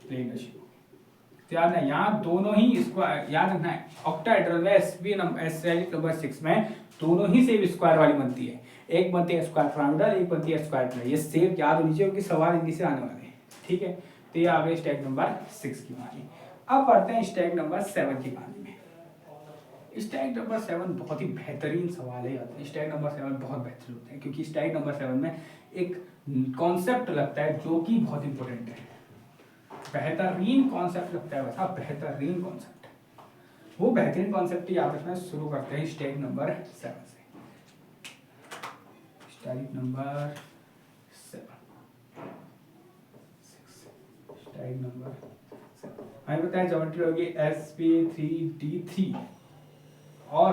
प्लेन शेप। तो याद है यहाँ दोनों ही स्क्वायर, याद रखना है ऑक्टाहेड्रल में sp नंबर 6 में दोनों ही सेम स्क्वायर वाली बनती है। एक बनती है स्क्वायर पिरामिडल, एक बनती है स्क्वायर प्लेन। ये सेम याद होनी चाहिए क्योंकि सवाल इन्हीं से आने वाले हैं, ठीक है। तो ये आ गई स्टैक नंबर 6 की कहानी। अब पढ़ते हैं स्टैक नंबर 7 की कहानी में। स्टैक नंबर 7 बहुत ही बेहतरीन सवाल है। स्टैक नंबर 7 बहुत बेहतरीन होते हैं क्योंकि स्टैक नंबर 7 में एक कॉन्सेप्ट लगता है जो कि बहुत इंपॉर्टेंट है। बेहतरीन कॉन्सेप्ट लगता है, वैसा बेहतरीन कॉन्सेप्ट, वो बेहतरीन कॉन्सेप्ट ही याद रखना। शुरू करते हैं स्टैक नंबर 7 से। स्टैक नंबर 7 हमें बताया ज्योमेट्री होगी sp3d3, और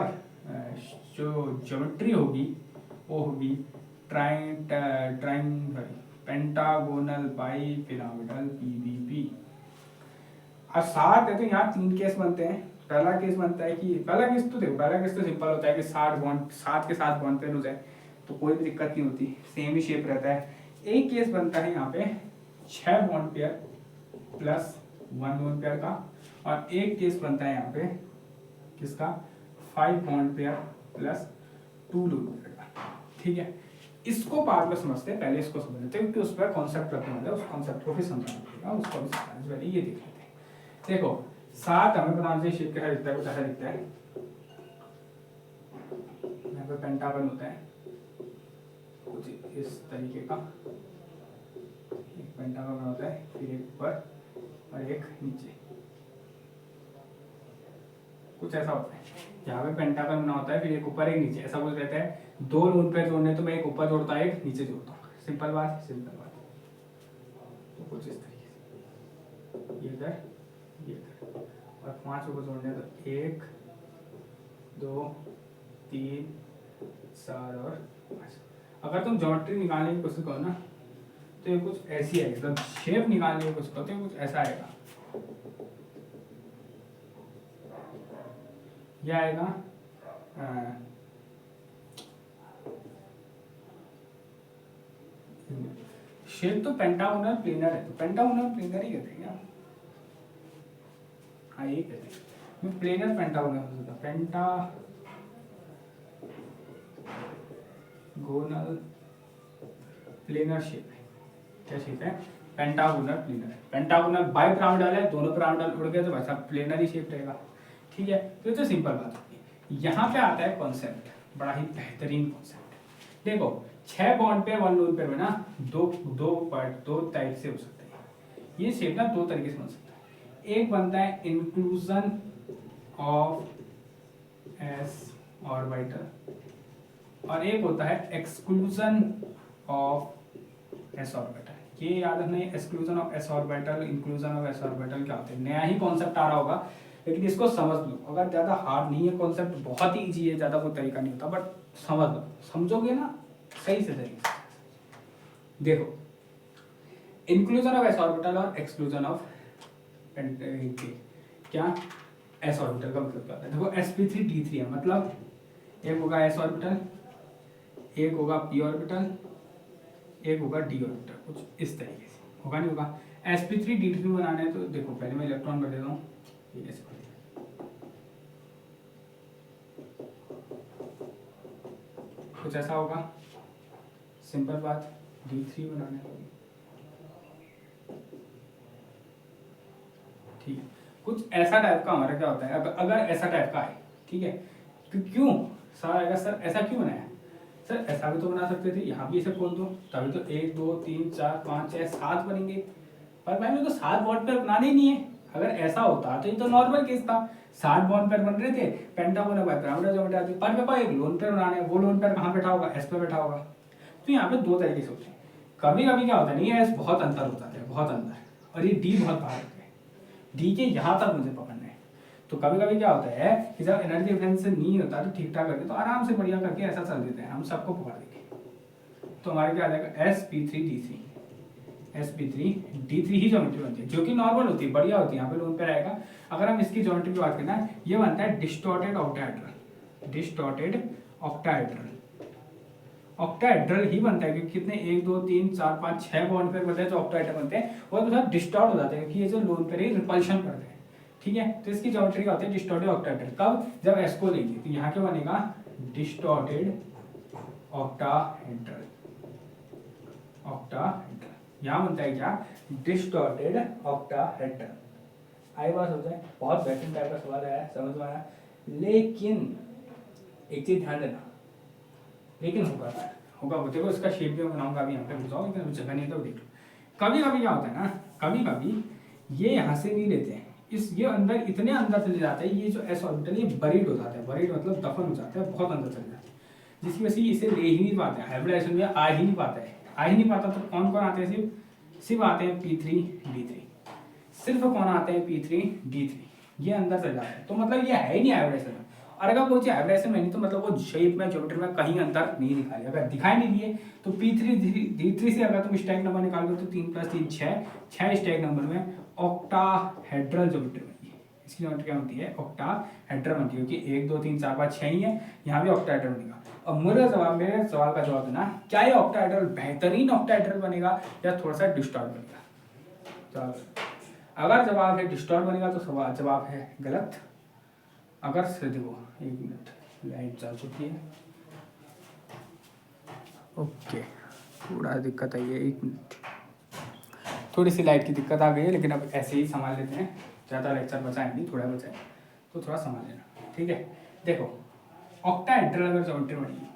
जो ज्योमेट्री होगी वो होगी पेंटागोनल बाई पिरामिडल PBP। अब साथ है तो यहाँ 3 केस बनते हैं। पहला केस बनता है कि पहला केस तो सिंपल होता है कि 7 के साथ बॉन्ड पेयर हो जाए तो कोई भी दिक्कत नहीं होती, सेम ही शेप रहता है। एक केस बनता है यहाँ पे 6 bond pair plus 1 lone pair का, और एक केस बनता है यहाँ पे किसका, 5 bond pair plus 2 lone pair का, ठीक है। इसको बाद में समझते हैं, पहले इसको समझ लेते हैं क्योंकि उस पर कॉन्सेप्ट रखने वाला है, उस कॉन्सेप्ट को भी समझना पड़ेगा, उसको भी समझना पहले ये देख लेते हैं। देखो 7 हमें बनाना चाहिए, शेप कैसा दिखता है, कुछ ऐसा दिखता है, यहाँ पे पेंटागन होता है कुछ इस तरीके का, एक पेंटागन होता है, फिर एक ऊपर और एक नीचे, कुछ ऐसा होता है। यहाँ पे पेंटागन बना होता है, फिर एक ऊपर एक नीचे, ऐसा कुछ रहता है। 2 लोन पेयर जोड़ने तो मैं एक ऊपर जोड़ता हूँ एक नीचे जोड़ता हूँ, सिंपल बात, सिंपल बात। तो कुछ इस तरीके से ये इधर ये इधर, और 5 को जोड़ने तो 1 2 3 4 और 5। अगर तुम ज्योमेट्री निकालने की कोशिश करो ना तो ये कुछ ऐसी है, मतलब शेप निकालने की कोशिश करो तो ये कुछ ऐसा आएगा, यह आएगा शेप तो पेंटागोनल प्लेनर है, तो पेंटागोनल प्लेनर ही कहते हैं क्या? हाँ ये कहते हैं प्लेनर पेंटागोनल होता है, पेंटागोनल प्लेनर शेप है। क्या शेप है? Pentagonal planar. Pentagonal bi pyramidal है, दोनों पिरामिडल उड़ गए तो वैसा प्लेनर ही शेप रहेगा, ठीक है। तो सिंपल बात होती है। यहाँ पे आता है कॉन्सेप्ट, बड़ा ही बेहतरीन कॉन्सेप्ट। देखो 6 बॉन्ड पे 1 लोन पेयर में ना दो टाइप से हो सकता है ये शेप ना, 2 तरीके से बन सकता है। एक बनता है इंक्लूजन ऑफ एस ऑर्बिटल और एक होता है एक्सक्लूजन ऑफ एस ऑर्बिटल। ये याद रखना, exclusion of S orbital, inclusion of S orbital क्या होते हैं, नया ही कॉन्सेप्ट आ रहा होगा लेकिन इसको समझ लो। अगर ज्यादा हार्ड नहीं है कॉन्सेप्ट, बहुत ही इजी है, ज्यादा कोई तरीका नहीं होता, बट समझ लो, समझोगे ना सही से तरीके से। देखो इंक्लूजन ऑफ एस ऑर्बिटल और एक्सक्लूजन ऑफ क्या एस ऑर्बिटल का मतलब क्या होता है। देखो sp3d3 है, मतलब एक होगा एस ऑर्बिटल, एक होगा पी ऑर्बिटल, एक होगा डी ऑर्बिटल, कुछ इस तरीके से होगा, नहीं होगा। sp3d3 बनाना है तो देखो पहले मैं इलेक्ट्रॉन भर देता हूँ, कुछ ऐसा होगा, सिंपल बात। d3 बनाना है, ठीक है। कुछ ऐसा टाइप का हमारा क्या होता है, अगर ऐसा टाइप का है, ठीक है, तो क्यों सर आएगा, सर ऐसा क्यों बनाया, सर ऐसा भी तो बना सकते थे, यहाँ भी ऐसे खोल दो, तभी तो 1 2 3 4 5 6 7 बनेंगे। पर भाई मेरे को 7 बॉन्ड पेयर बनाने ही नहीं है। अगर ऐसा होता तो ये तो नॉर्मल केस था, 7 बॉन्ड पेयर बन रहे थे, पेंटागोन बाय पिरामिडल ज्योमेट्री। पर मेरे को एक लोन पेयर बनाना है, वो लोन पेयर कहाँ बैठा होगा, एस पे बैठा होगा। तो यहाँ पे 2 तरीके से होते हैं। कभी कभी क्या होता है, नहीं एस बहुत अंदर होता है, बहुत अंदर, और ये डी बहुत बाहर होता है, डी के यहाँ तक मुझे पकड़ना है। तो कभी कभी क्या होता है कि जब एनर्जी डिफरेंस नहीं होता तो ठीक ठाक करके तो आराम से बढ़िया करके ऐसा चल देते हैं, हम सबको पकड़ देंगे। तो हमारे क्या आ जाएगा sp3d3, sp3d3 ही ज्योमेट्री बनती है, जो कि नॉर्मल होती है, बढ़िया होती है, यहाँ पे लोन पेयर आएगा। अगर हम इसकी ज्योमेट्री की बात करें ना, ये बनता है distorted octahedral, distorted octahedral, octahedral ही बनता है क्योंकि कितने 1 2 3 4 5 6 बॉन्ड पेयर बनते हैं जो ऑक्टाहेड्रल बनते हैं, और तो डिस्टॉर्ट हो जाते हैं क्योंकि ये जो लोन पेयर है रिपल्शन करते हैं, ठीक है। तो इसकी ज्योमेट्री क्या होती है, डिस्टॉर्टेड ऑक्टाहेड्रल। कब, जब एस को लेंगे तो यहाँ क्या बनेगा, डिस्टॉर्टेड ऑक्टाहेड्रल, ऑक्टाहेड्रल यहाँ बनता है क्या, डिस्टॉर्टेड ऑक्टाहेड्रल। आई बात हो जाए, बहुत बेहतरीन टाइप का सवाल आया, समझ में आया। लेकिन एक चीज ध्यान देना, लेकिन होगा देखो इसका शेप भी बनाऊंगा, अभी यहाँ पे बताओ, लेकिन अभी जगह नहीं है तो देख लो। कभी कभी क्या होता है ना, कभी कभी ये यहाँ से नहीं लेते हैं, इस ये अंदर इतने अंदर चले जाते हैं, ये जो एस ऑर्बिटल ये बरीड हो जाता है, बरीड मतलब दफन हो जाता है, बहुत अंदर चले जाते हैं, जिसकी वजह से इसे ले ही नहीं पाते हैं, हाइब्रिडाइजेशन में आ ही नहीं पाता है, आ ही नहीं पाता। तो कौन कौन आते हैं, सिर्फ आते हैं p3d3, सिर्फ कौन आते हैं p3d3, ये अंदर चले जाते हैं। तो मतलब ये है ही नहीं हाइब्रिडाइजेशन में। और अगर कोई चीज हाइब्रिडाइजेशन में नहीं तो मतलब वो शेप में ज्योमेट्री में कहीं अंदर नहीं दिखाई, अगर दिखाई नहीं दिए तो p3d3 से अगर तुम स्टैक नंबर निकालोगे तो 3 + 3 6 स्टैक नंबर में ऑक्टाहेड्रल ज्योमेट्री बनती है। इसकी ज्योमेट्री क्या होती है, ऑक्टाहेड्रल बनती है, क्योंकि 1 2 3 4 5 6 ही है, यहाँ भी ऑक्टाहेड्रल बनेगा। और मेरे सवाल का जवाब देना, क्या ये ऑक्टाहेड्रल बेहतरीन ऑक्टाहेड्रल बनेगा या थोड़ा सा डिस्टॉर्ट बनेगा। अगर जवाब है डिस्टॉर्ट बनेगा तो जवाब है गलत, अगर से देखो, एक मिनट, लाइट जा चुकी है, ओके, थोड़ा दिक्कत आई है, एक मिनट, थोड़ी सी लाइट की दिक्कत आ गई है, लेकिन अब ऐसे ही संभाल लेते हैं, ज़्यादा लेक्चर बचाए नहीं, थोड़ा बचाए तो थोड़ा संभाल लेना, ठीक है। देखो ऑक्टाहेड्रल अगर ज्योमेट्री बनी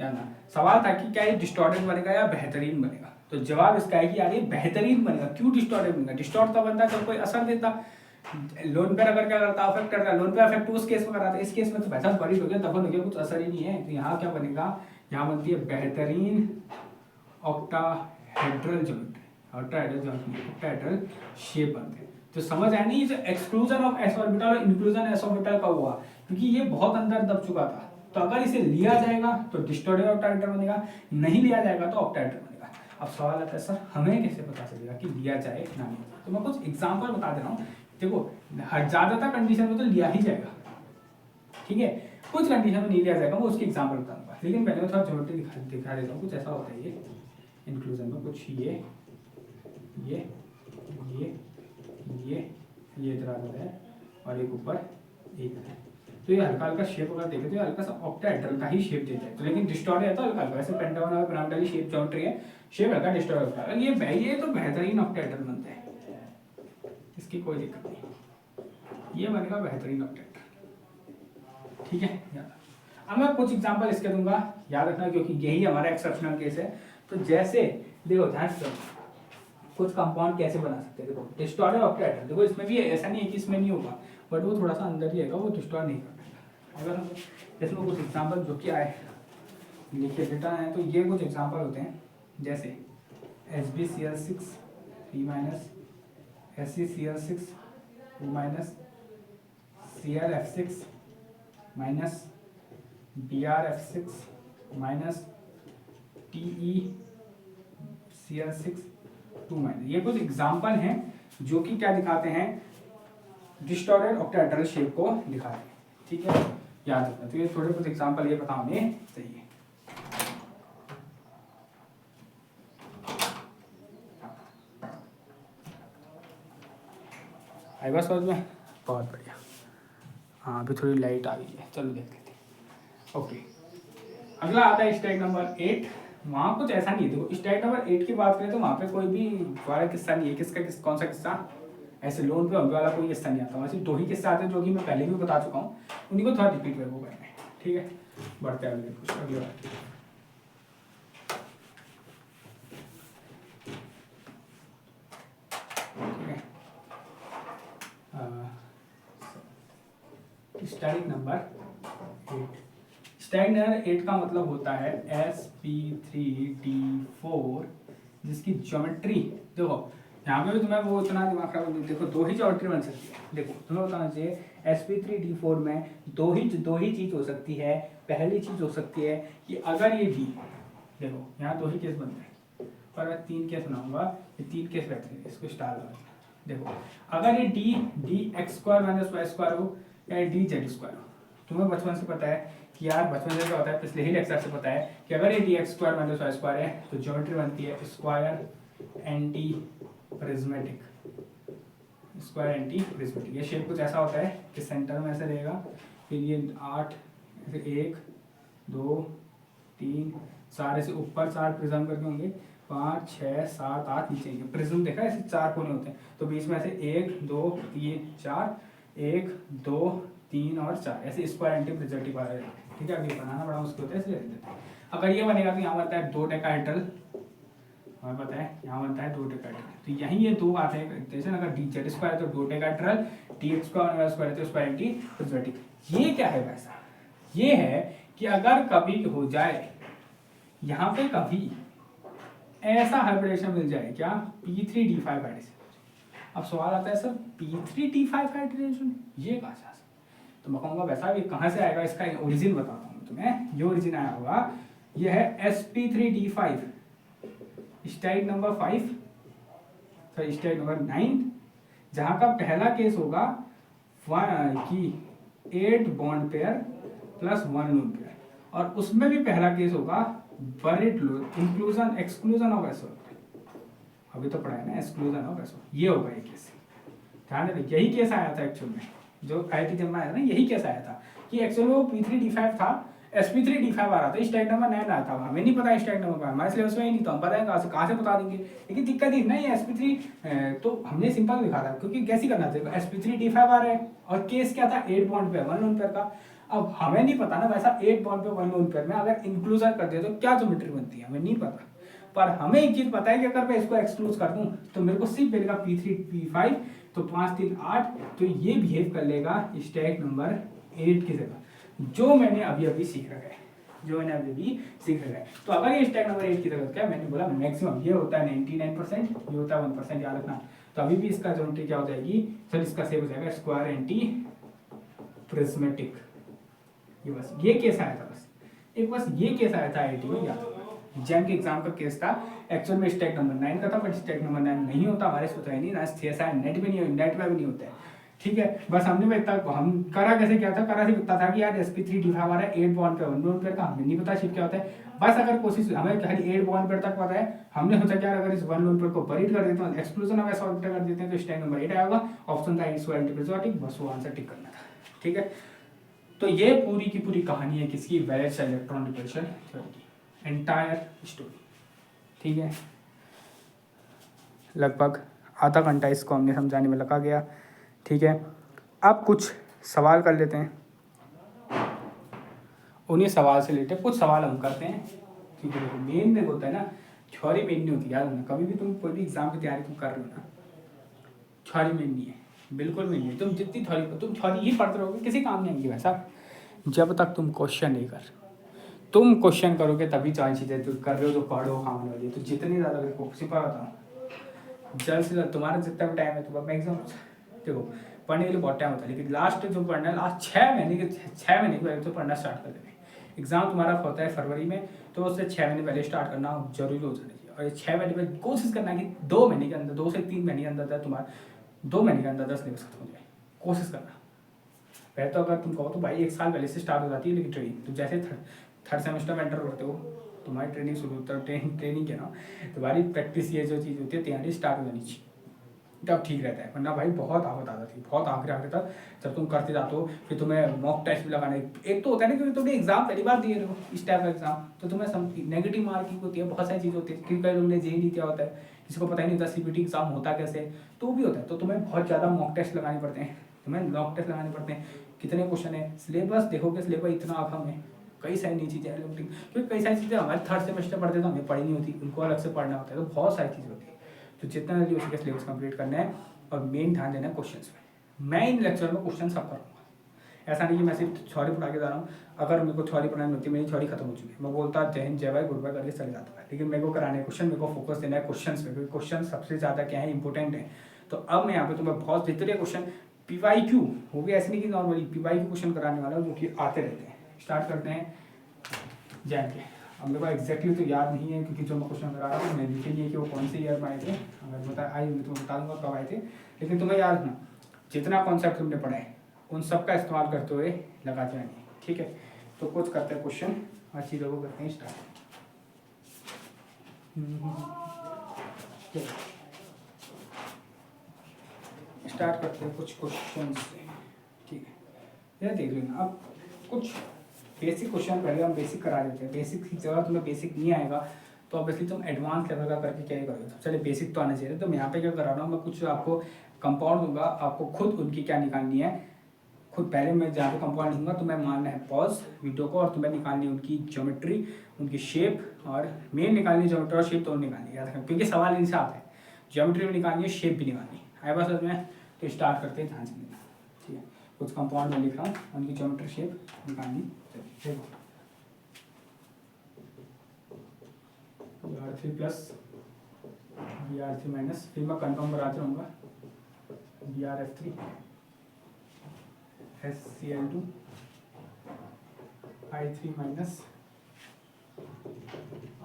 या ना, सवाल था कि क्या ये डिस्टॉर्टेड बनेगा या बेहतरीन बनेगा, तो जवाब इसका है कि यार ये बेहतरीन बनेगा। क्यों डिस्टॉर्टेड बनेगा? डिस्टॉर्ट तब बनता है जब कोई असर देता, लोन पेयर अगर क्या करता, अफेक्ट करता है, लोन पेयर अफेक्ट उस केस में कर रहा था, इस केस में तो पैसा बड़ी हो गया, दफन हो गया, कुछ असर ही नहीं है, तो यहाँ क्या बनेगा, यहाँ बनती है बेहतरीन ऑक्टाहेड्रल ज्योमेट्री, ऑक्टाहेड्रल शेप बनते हैं। तो समझ आया नहीं, ये एक्सक्लूजन ऑफ एस ऑर्बिटल और इंक्लूजन एस ऑर्बिटल का हुआ, क्योंकि ये बहुत अंदर दब चुका था, तो अगर इसे लिया जाएगा तो डिस्टॉर्टेड ऑक्टाहेड्रल बनेगा, नहीं लिया जाएगा तो ऑक्टाहेड्रल बनेगा। अब सवाल आता है सर हमें कैसे पता चलेगा कि लिया जाए ना लिया जाए? तो मैं कुछ एग्जांपल बता दे रहा हूँ। देखो ज्यादातर कंडीशन में तो लिया ही जाएगा, ठीक है, कुछ कंडीशन में नहीं लिया जाएगा, वो उसकी एग्जांपल बताऊंगा, लेकिन पहले थोड़ा ज्योमेट्री दिखा देता हूँ। कुछ ऐसा होता है ये इंक्लूजन में, कुछ ये इधर आ जाता है और एक ऊपर एक है, तो ये हल्का हल्का शेप अगर देखें तो ये हल्का सा ऑक्टाहेड्रल का ही शेप देता है, तो लेकिन डिस्टॉर्ट है तो हल्का हल्का, वैसे पेंटागन और पिरामिडल शेप ज्योमेट्री है, शेप हल्का डिस्टॉर्ट होता है, ये तो बेहतरीन ऑक्टाहेड्रल बनता है, इसकी कोई दिक्कत नहीं, ये बनेगा बेहतरीन ऑक्टाहेड्रल, ठीक है। अब मैं कुछ एग्जांपल इसके दूंगा, याद रखना, क्योंकि यही हमारा एक्सेप्शनल केस है। तो जैसे देखो ध्यान से कुछ कंपाउंड कैसे बना सकते हैं, देखो डिस्टॉर्टेड ऑक्टाहेड्रल, देखो इसमें भी ऐसा नहीं है कि इसमें नहीं होगा, बट वो थोड़ा सा अंदर ही है, वो डिस्टॉर्ट नहीं कर पाएगा। अगर इसमें कुछ एग्जांपल जो कि आए लिखे डेटा है, तो ये कुछ एग्जांपल होते हैं, जैसे SbCl6 3- SeCl6 2- ClF6 -BrF6 TeCl6 2-, ये कुछ एग्जाम्पल हैं जो कि क्या दिखाते हैं, डिस्टॉर्टेड ऑक्टाहेड्रल शेप को दिखाते हैं, ठीक है, याद रखना। तो ये थोड़े कुछ एग्जाम्पल ये पता होने चाहिए। आई बस समझ में, बहुत बढ़िया। हाँ अभी थोड़ी लाइट आ गई है, चलो देख लेते हैं। ओके, अगला आता है स्टेज नंबर 8। वहाँ कुछ ऐसा नहीं है, देखो स्टेज नंबर 8 की बात करें तो वहाँ पे कोई भी वाला किस्सा नहीं है। किसका कौन सा किस्सा? ऐसे लोन पे होने वाला कोई किस्सा नहीं आता, वैसे 2 ही किस्से आते हैं जो कि मैं पहले भी बता चुका हूँ, उन्हीं को थोड़ा रिपीट करके करना है, ठीक है। बढ़ते हैं अगले बार। Steric number 8। स्टैटिक नंबर 8 का मतलब होता है sp3d4, जिसकी ज्योमेट्री देखो, यहाँ पे भी तुम्हें वो इतना दिमाग खराब नहीं, देखो 2 ही ज्योमेट्री बन सकती है। देखो तुम्हें बताना चाहिए sp3d4 में दो ही चीज हो सकती है। पहली चीज हो सकती है कि अगर ये d, देखो यहाँ 2 ही केस बनते हैं, पर मैं 3 केस बनाऊंगा, ये 3 केस बैठते हैं, इसको स्टार लगा। देखो अगर ये d(x² - y² हो या dz² हो, तुम्हें बचपन से पता है कि यार, बचपन से क्या होता है, पिछले ही लेक्चर से पता है कि अगर ये dx² - y² है तो ज्योमेट्री बनती है स्क्वायर एंटी प्रिज्मेटिक। ये शेप कुछ ऐसा होता है कि सेंटर में ऐसे रहेगा, फिर ये 8, फिर 1 2 3 4 ऐसे ऊपर 4 प्रिज्म करके होंगे, 5 6 7 8 नीचे प्रिज्म देखा, ऐसे 4 कोने होते हैं, तो बीच में ऐसे 1 2 3 4 1 2 3 और 4 ऐसे स्क्वायर एंटी प्रिज्मेटिक वाला है, ठीक है। अभी बनाना बड़ा मुश्किल होता है, इसलिए देते हैं। अगर ये बनेगा तो यहाँ बनता है 2 डेकाहेड्रल, हमें पता है यहाँ बनता है 2 डेकाहेड्रल, तो यहीं ये 2 आते हैं। जैसे अगर dz² है तो 2 डेकाहेड्रल, dx² - y² है तो स्क्वायर एंटी प्रिज्मेटिक। ये क्या है वैसा, ये है कि अगर कभी हो जाए यहाँ पे कभी ऐसा हाइब्रिडेशन मिल जाए, क्या p3d5 हाइब्रिडेशन। अब सवाल आता है सर p3d5 हाइब्रिडेशन ये कहाँ से, तो मैं कहूँगा वैसा भी कहाँ से आएगा, इसका ओरिजिन बताता हूँ तुम्हें। ये ओरिजिन आया होगा, ये है sp3d5 stage number 5, sorry stage number 9, जहाँ का पहला केस होगा कि 8 bond pair plus 1 lone pair, और उसमें भी पहला केस होगा buried loan, inclusion exclusion of एसो। अभी तो पढ़ा है ना, एक्सक्लूजन ऑफ एसो, ये होगा ये केस, ध्यान देना। यही केस आया था एक्चुअल में, जो IIT जब में आया था ना, यही केस आया था कि एक्चुअली वो P3D5 था, sp3d5 आ रहा था, स्टैक नंबर 9 आया था। हमें नहीं पता स्टैक नंबर का, हमारे सिलेबस में ही नहीं, तो हम बताएंगे कहाँ से बता देंगे। लेकिन दिक्कत ये ना, ये sp3 तो हमने सिंपल लिखा था, क्योंकि कैसे करना था, sp3d5 आ रहा है और केस क्या था, 8 बॉन्ड पे 1 लोन पेयर का। अब हमें नहीं पता ना वैसा 8 बॉन्ड पे 1 लोन पेयर में अगर इंक्लूजन कर दिया तो क्या ज्योमेट्री बनती है, हमें नहीं पता। पर हमें एक चीज पता है कि अगर मैं इसको एक्सक्लूड कर दूं तो मेरे को सिर्फ मिलेगा P3P5, तो 5 3 8, तो ये बिहेव कर लेगा स्टैक नंबर 8 की जगह, जो मैंने अभी अभी सीख रखा है, जो मैंने अभी अभी सीख रखा है। तो अगर ये स्टैक नंबर 8 की जगह क्या, मैंने बोला मैक्सिमम ये होता है 99%, ये होता है 1%, याद रखना। तो अभी भी इसका ज्योमेट्री क्या हो जाएगी, चल इसका सेव हो जाएगा स्क्वायर एंटी प्रिज्मेटिक। ये बस ये केस आया था, बस एक बस ये केस आया था IIT में, याद रखना। जैम के एग्जाम का केस था, एक्चुअल में स्टैक नंबर 9 का था, बट स्टैक नंबर 9 नहीं होता हमारे से, नहीं ना CSI नेट में नहीं, नेट में भी नहीं होता है, ठीक है। बस हमने में इतना हम करा कैसे, क्या था, करा सिर्फ इतना था कि यार sp3d5 आ रहा है 8 बॉन्ड पे 1 लोन पेयर का, हमें नहीं पता शिफ्ट क्या होता है। बस अगर कोशिश, हमें खाली 8 बॉन्ड पेयर तक पता है, हमने सोचा कि यार अगर इस 1 लोन पेयर को बरीड कर देते हैं, एक्सक्लूजन ऑफ ऐसा ऑर्बिटल कर देते हैं, तो स्टैक नंबर 8 आएगा। ऑप्शन था इसको एंटीप्रिज्मेटिक, बस वो आंसर टिक करना था, ठीक है। तो ये पूरी की पूरी कहानी है किसकी, वैलेंस इलेक्ट्रॉन डिप्रेशन थ्योरी की, एंटायर स्टोरी, ठीक है। लगभग आधा घंटा इसको हमने समझाने में लगा गया, ठीक है। अब कुछ सवाल कर लेते हैं, उन्हीं सवाल से रिलेटेड कुछ सवाल हम करते हैं, क्योंकि देखो मेन में होता है ना, थ्योरी मेन नहीं होती, याद रखना। कभी भी तुम कोई भी एग्जाम की तैयारी तुम कर रहे हो ना, थ्योरी मेन नहीं है, बिल्कुल मेन नहीं है। तुम जितनी थ्योरी, तुम थ्योरी ही पढ़ते रहोगे, किसी काम नहीं आएंगी वैसा, जब तक तुम क्वेश्चन नहीं कर, तुम क्वेश्चन करोगे तभी चार चीज़ें तुम कर रहे हो, तो पढ़ो काम वाली। तो जितनी ज़्यादा सिंपल होता हूँ, जल्द से जल्द तुम्हारा जितना भी टाइम है, तो मैक्सिमम देखो पढ़ने के लिए बहुत टाइम होता है, लेकिन लास्ट जो पढ़ना है, लास्ट 6 महीने के पहले तो पढ़ना स्टार्ट कर देना। एग्जाम तुम्हारा होता है फरवरी में, तो उससे 6 महीने पहले स्टार्ट करना जरूरी हो जाना चाहिए। और ये 6 महीने में कोशिश करना है कि 2 महीने के अंदर, 2 से 3 महीने के अंदर तुम्हारा 2 महीने के अंदर 10 सिलेबस खत्म हो जाए, कोशिश करना। पहले तो अगर तुम कहो तो भाई 1 साल पहले से स्टार्ट हो जाती है, लेकिन ट्रेनिंग तुम जैसे थर्ड सेमेस्टर में एंटर करते हो, तुम्हारी ट्रेनिंग शुरू होता है, ट्रेनिंग क्या ना, तुम्हारी प्रैक्टिस ये जो चीज़ होती है तैयारी स्टार्ट हो जानी चाहिए, तब ठीक रहता है। वरना भाई बहुत आफत आ जाती है, बहुत आखिर तक जब तुम करते जाते हो, फिर तुम्हें मॉक टेस्ट भी लगाने, एक तो होता है ना क्योंकि तुमने एग्जाम पहली बार दिए हो इस टाइप का एग्जाम, तो तुम्हें नेगेटिव मार्किंग होती है, बहुत सारी चीज़ होती है, क्योंकि कई लोगों ने JEE क्या होता है, किसी को पता ही नहीं होता CBT एग्जाम होता कैसे, तो भी होता है। तो तुम्हें बहुत ज़्यादा मॉक टेस्ट लगाने पड़ते हैं, तुम्हें मॉक टेस्ट लगाने पड़ते हैं। कितने क्वेश्चन है, सिलेबस देखोगे, सिलेबस इतना अहम है, कई सारी नई चीज़ें हैं, क्योंकि कई सारी चीज़ें हमारे थर्ड सेमेस्टर पढ़ते तो हमें पढ़ी नहीं होती, उनको अलग से पढ़ना होता है, तो बहुत सारी चीज़ें होती है। तो जितना जल्दी उसके सिलेबस कंप्लीट करना है, और मेन ध्यान देना है क्वेश्चंस में। मैं इन लेक्चर में क्वेश्चन सब करूँगा, ऐसा नहीं कि मैं सिर्फ थ्योरी पढ़ा के जा रहा हूँ। अगर मेरे को थ्योरी पढ़ानी होती है, मेरी थ्योरी खत्म हो चुकी है, मैं बोलता जय हिंद जय भाई गुड बाय करके चले जाता है, लेकिन मेरे को कराने क्वेश्चन, मेरे को फोकस देना है क्वेश्चन पे, क्योंकि क्वेश्चन सबसे ज़्यादा क्या है, इंपॉर्टेंट है। तो अब मैं यहाँ पे तुम्हें बहुत जितने क्वेश्चन PYQ, वो भी ऐसे नहीं कि नॉर्मली PYQ क्वेश्चन कराने वाला हूँ, जो कि आते रहते हैं। स्टार्ट करते हैं जैन के। अब मेरे को एग्जैक्टली तो याद नहीं है, क्योंकि जो मैं क्वेश्चन करा रहा हूँ मैंने लिखे नहीं है कि वो कौन से ईयर में आए थे, अगर बता आई मैं तुम्हें बता दूंगा कब आए थे। लेकिन तुम्हें याद रखना, जितना कॉन्सेप्ट तुमने पढ़ा है उन सब का इस्तेमाल करते हुए लगाते जाएंगे, ठीक है। तो कुछ करते हैं क्वेश्चन, अच्छी लोगों करते हैं स्टार्ट। स्टार्ट करते हैं कुछ क्वेश्चन से, ठीक है। यह देख लेना, अब कुछ बेसिक क्वेश्चन पहले हम बेसिक करा देते हैं। बेसिक की जगह तुम्हें बेसिक नहीं आएगा तो ऑब्वियसली तुम एडवांस लेवल का करके क्या ही करोगे, चलिए बेसिक तो आना चाहिए। तो मैं यहाँ पे क्या करा रहा हूँ, मैं कुछ आपको कंपाउंड दूंगा, आपको खुद उनकी क्या निकालनी है, खुद पहले मैं जहाँ पे कंपाउंड दूंगा तो मैं मानना है पॉज वीडियो को, और तुम्हें निकालनी है उनकी ज्योमेट्री, उनकी शेप, और मेन निकालनी ज्योमेट्री और शेप तो निकालनी है, याद रखना, क्योंकि सवाल इनसे आता है। ज्योमेट्री भी निकालनी है, शेप भी निकालनी है, आए बस में। तो स्टार्ट करते हैं ध्यान से लेना, ठीक है। कुछ कंपाउंड में लिख रहा हूँ, उनकी ज्योमेट्री शेप निकालनी, चलिए R3 प्लस BR3 माइनस, फिर मैं कन्फर्म कराते रहूँगा, BRF3 SCl2 I3 minus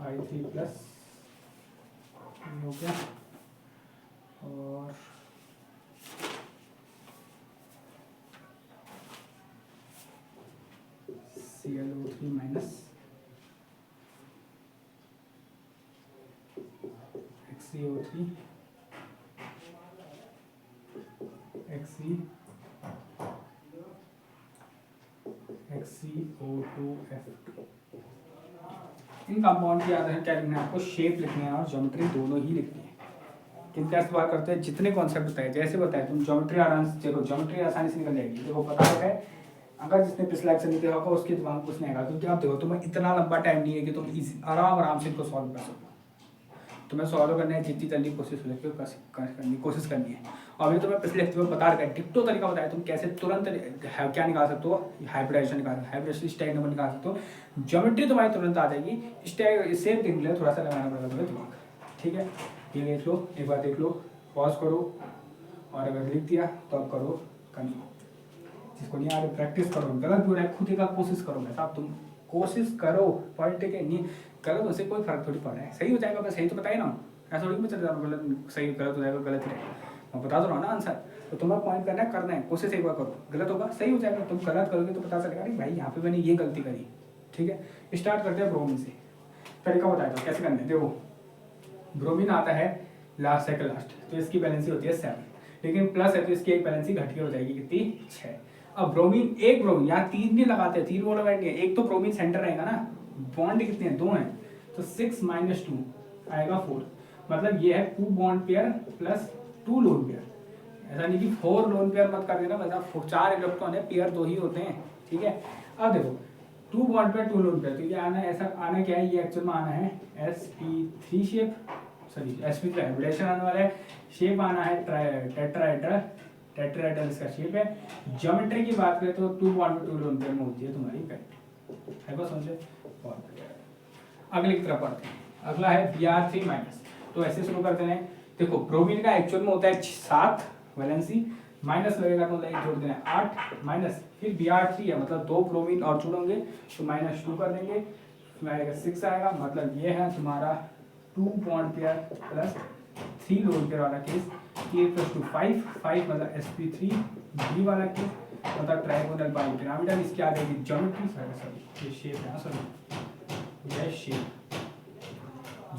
I3 plus हो गया, और ClO3 minus XeO3 Xe CO2F2। इन कंपाउंड की आदत है क्या लिखना है आपको, शेप लिखनी है और ज्योमेट्री दोनों ही लिखनी है। किन क्या बात करते हैं, जितने कॉन्सेप्ट बताए जैसे बताए तुम ज्योमेट्री आराम से देखो, ज्योमेट्री आसानी से निकल जाएगी। देखो पता है अगर जिसने पिछला लेक्चर नहीं देखा होगा उसके दिमाग में कुछ नहीं आएगा, क्योंकि आप देखो तुम्हें इतना लंबा टाइम नहीं है कि तुम आराम से इनको सॉल्व कर सको। तुम्हें सॉल्व करना है, जितनी जल्दी कोशिश हो सके कोशिश करनी है। और अभी तुम्हें पिछले लेक्चर में बता रखा है, डिक्टो तरीका बताया तुम कैसे तुरंत क्या निकाल सकते हो, हाइब्रिडाइजेशन निकाल, हाइब्रिडेशन स्टैक नंबर निकाल सकते हो। ज्योमेट्री तुम्हारी तुरंत आ जाएगी। स्टैक सेम थिंग ले थोड़ा सा लगाना पड़ेगा तुम्हें दिमाग, ठीक है। ये देख लो, एक बार देख लो, पॉज करो और अगर लिख दिया तो अब करो कंटिन्यू। जिसको नहीं आ रही प्रैक्टिस करो, गलत भी हो रहा है खुद का कोशिश करो। मैं साहब तुम कोशिश करो, पॉइंट के नहीं गलत उससे कोई फर्क थोड़ी पड़ रहा है। सही हो जाएगा, मैं सही तो बताया ना, ऐसा थोड़ी मैं चल जाऊँ गलत सही गलत हो जाएगा, गलत ही रहेगा। मैं बता तो रहा हूँ ना आंसर, तो तुम्हें पॉइंट करना है, कोशिश एक बार करो, गलत होगा सही हो जाएगा। तुम गलत करोगे तो पता चलेगा अरे भाई यहाँ पे मैंने ये गलती करी, ठीक है। स्टार्ट करते हैं ब्रोमीन से, तरीका बताया था कैसे करना है। देखो ब्रोमीन आता है लास्ट सेकंड लास्ट, तो इसकी बैलेंसी होती है 7, लेकिन प्लस है तो इसकी एक बैलेंसी घट के हो जाएगी कितनी, 6। अब ब्रोमीन एक ब्रोमीन यहाँ 3 नहीं लगाते, 3 बोला बैठ गया, एक तो ब्रोमीन सेंटर रहेगा ना, बॉन्ड कितने हैं 2 हैं, तो 6 - 2 आएगा 4। मतलब ये है 2 bond pair plus 2 lone pair. ऐसा नहीं कि 4 लोन पेयर मत कर देना, मतलब 4 इलेक्ट्रॉन है, पेयर 2 ही होते हैं, ठीक है। अब देखो 2 बॉन्ड पेयर 2 लोन पेयर, तो ये आना है, ऐसा आना क्या है, ये एक्चुअल में आना है sp3 shape, sorry sp3 hybridisation आने वाला है, शेप आना है टेट्राहेड्रल इसका शेप है। ज्योमेट्री की बात करें तो 2 बॉन्ड में 2 लोन पेयर में होती है तुम्हारी पेंट है, बस समझे। अगले की तरफ बढ़ते हैं, अगला है Br3-। तो ऐसे शुरू करते हैं। देखो ब्रोमीन का एक्चुअल में होता है 7 वैलेंसी, माइनस लगेगा तो मतलब जोड़ देना है 8 माइनस, फिर Br3 है मतलब 2 ब्रोमीन और जुड़ेंगे तो -2 कर देंगे, आएगा 6 आएगा। मतलब ये है तुम्हारा 2 bond pair plus 3 lone pair वाला केस, K + 2 5 मतलब sp3 B वाला केस, मतलब ट्राइगोनल बाइपिरामिडल। इसकी आ जाएगी ज्योमेट्री, सॉरी ये शेप है, सॉरी ये शेप,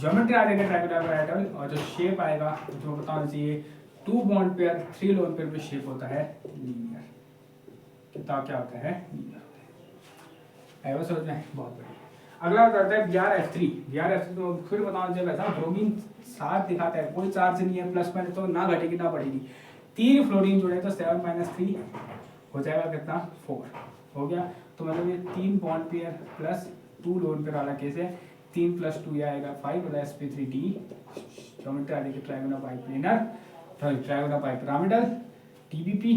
ज्योमेट्री आ जाएगा ट्राइगोनल बाइपिरामिडल, और जो शेप आएगा जो बताना चाहिए 2 बॉन्ड पेयर 3 लोन पेयर में शेप होता है लीनियर। कितना क्या होता है, लीनियर होता है, समझ में बहुत बढ़िया। अगला करते हैं Br3 तो फिर बताना चाहिए वैसा, ब्रोमीन 7 दिखाता है, कोई चार्ज नहीं है, प्लस माइनस तो ना घटेगी ना बढ़ेगी। 3 फ्लोरीन जुड़े तो 7 - 3 हो जाएगा कितना, 4 हो गया। तो मतलब ये 3 bond pair plus 2 lone pair वाला केस है, 3 + 2 ये आएगा 5 मतलब sp3d। ज्योमेट्री आ जाएगी trigonal biplanar, trigonal bipyramidal TBP,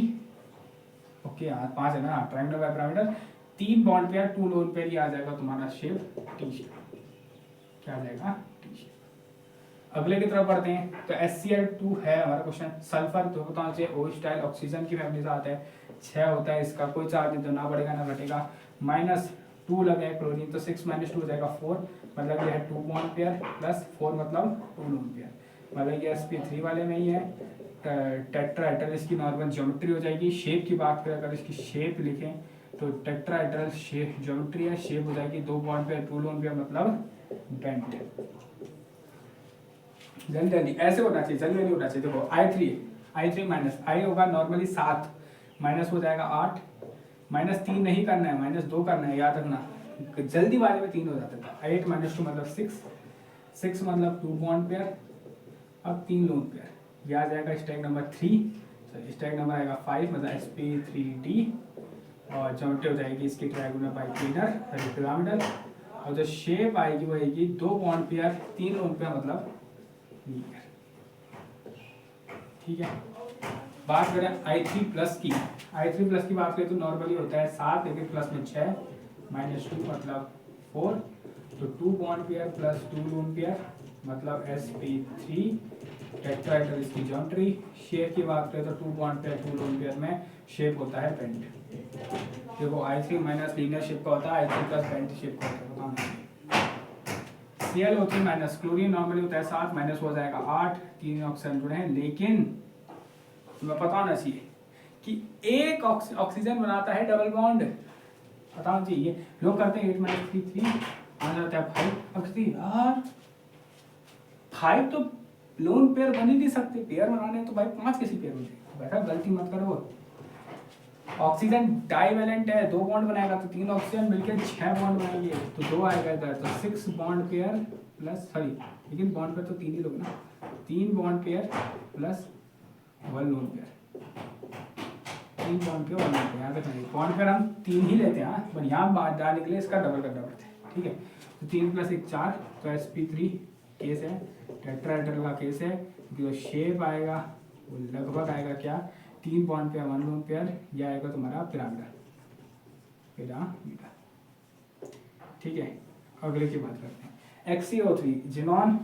okay 5 है ना, trigonal bipyramidal, 3 bond pair 2 lone pair, ये आ जाएगा तुम्हारा शेप टी शेप, क्या आ जाएगा टी शेप। अगले की तरफ बढ़ते हैं, तो HCl2 है हमारा क्वेश्चन, सल्फर तो बताना चाहिए O स्टाइल ऑक्सीजन की फैमिली से आता है, 6 होता है इसका, कोई चार्ज नहीं तो ना बढ़ेगा ना घटेगा, -2 लगे क्लोरीन तो 6 - 2 हो जाएगा 4, मतलब ये है 2 बॉन्ड पेयर प्लस 4 मतलब 2 लोन पेयर, मतलब ये sp3 वाले में ही है। टेट्राहेड्रल इसकी नॉर्मल ज्योमेट्री हो जाएगी। शेप की बात करें अगर इसकी शेप लिखें तो टेट्राहेड्रल शेप ज्योमेट्री है, शेप हो जाएगी 2 बॉन्ड पेयर 2 लोन पेयर मतलब बेंट। जल्दी ऐसे होना चाहिए, जल्दी नहीं होना चाहिए। देखो I3 माइनस I होगा नॉर्मली 7, माइनस हो जाएगा 8, -3 नहीं करना है, -2 करना है, याद रखना, जल्दी वाले में 3 हो जाता था। 8 - 2 मतलब 6 मतलब 2 बॉन्ड पेयर, अब 3 लोन पेयर, यह आ जाएगा स्टैक नंबर 3, स्टैक नंबर आएगा 5 मतलब sp3d, और ज्योमेट्री हो जाएगी इसकी ट्राइगोनल बाइप्लेनर पिरामिडल, और जो शेप आएगी वो आएगी 2 बॉन्ड पेयर 3 लोन पेयर मतलब लीनियर, ठीक है। बात करें I3 प्लस की, I3 प्लस की बात करें तो नॉर्मली होता है 7, लेकिन प्लस में 6 -2 मतलब 4, तो 2 bond pair plus 2 lone pair मतलब sp3 टेट्राहेड्रल इसकी ज्योमेट्री। शेप की बात करें तो 2 बॉन्ड पेयर 2 लोन पेयर में शेप होता है पेंट। देखो I3 माइनस लीनियर शेप का होता है, I3 प्लस पेंट शेप का होता है। ClO3 माइनस क्लोरीन नॉर्मली होता है 7, माइनस हो जाएगा 8, 3 ऑक्सीजन जुड़े हैं, लेकिन तुम्हें पता होना चाहिए कि एक ऑक्सीजन बनाता है डबल बॉन्ड, पता होना चाहिए। लोग करते हैं 8 - 3 3 आ जाता है 5 ऑक्सीजन, यार 5 तो लोन पेयर बन ही नहीं सकते, पेयर बनाने तो भाई 5 कैसी पेयर हो जाएगी, बैठा गलती मत करो। ऑक्सीजन डाइवेलेंट है, 2 बॉन्ड बनाएगा तो 3 ऑक्सीजन मिलकर 6 बॉन्ड बनाएंगे, तो 2 आएगा इधर, तो 6 बॉन्ड पेयर प्लस सॉरी, लेकिन बॉन्ड पेयर तो 3 ही लोग ना, 3 bond pair plus 1 lone pair, 3 bond pair 1 lone pair. यहाँ पे बॉन्ड पेयर हम 3 ही लेते हैं, पर यहाँ बात डालने के लिए इसका डबल करना पड़ता है, ठीक है। तो 3 + 1 4, तो sp3 केस है, टेट्राहेड्रल का केस है, जो शेप आएगा वो लगभग आएगा क्या, 3 बॉन्ड पेयर 1 लोन पेयर, यह आएगा तुम्हारा पिरामिडल, ठीक है। अगले की बात करते हैं, XeO3 जिनॉन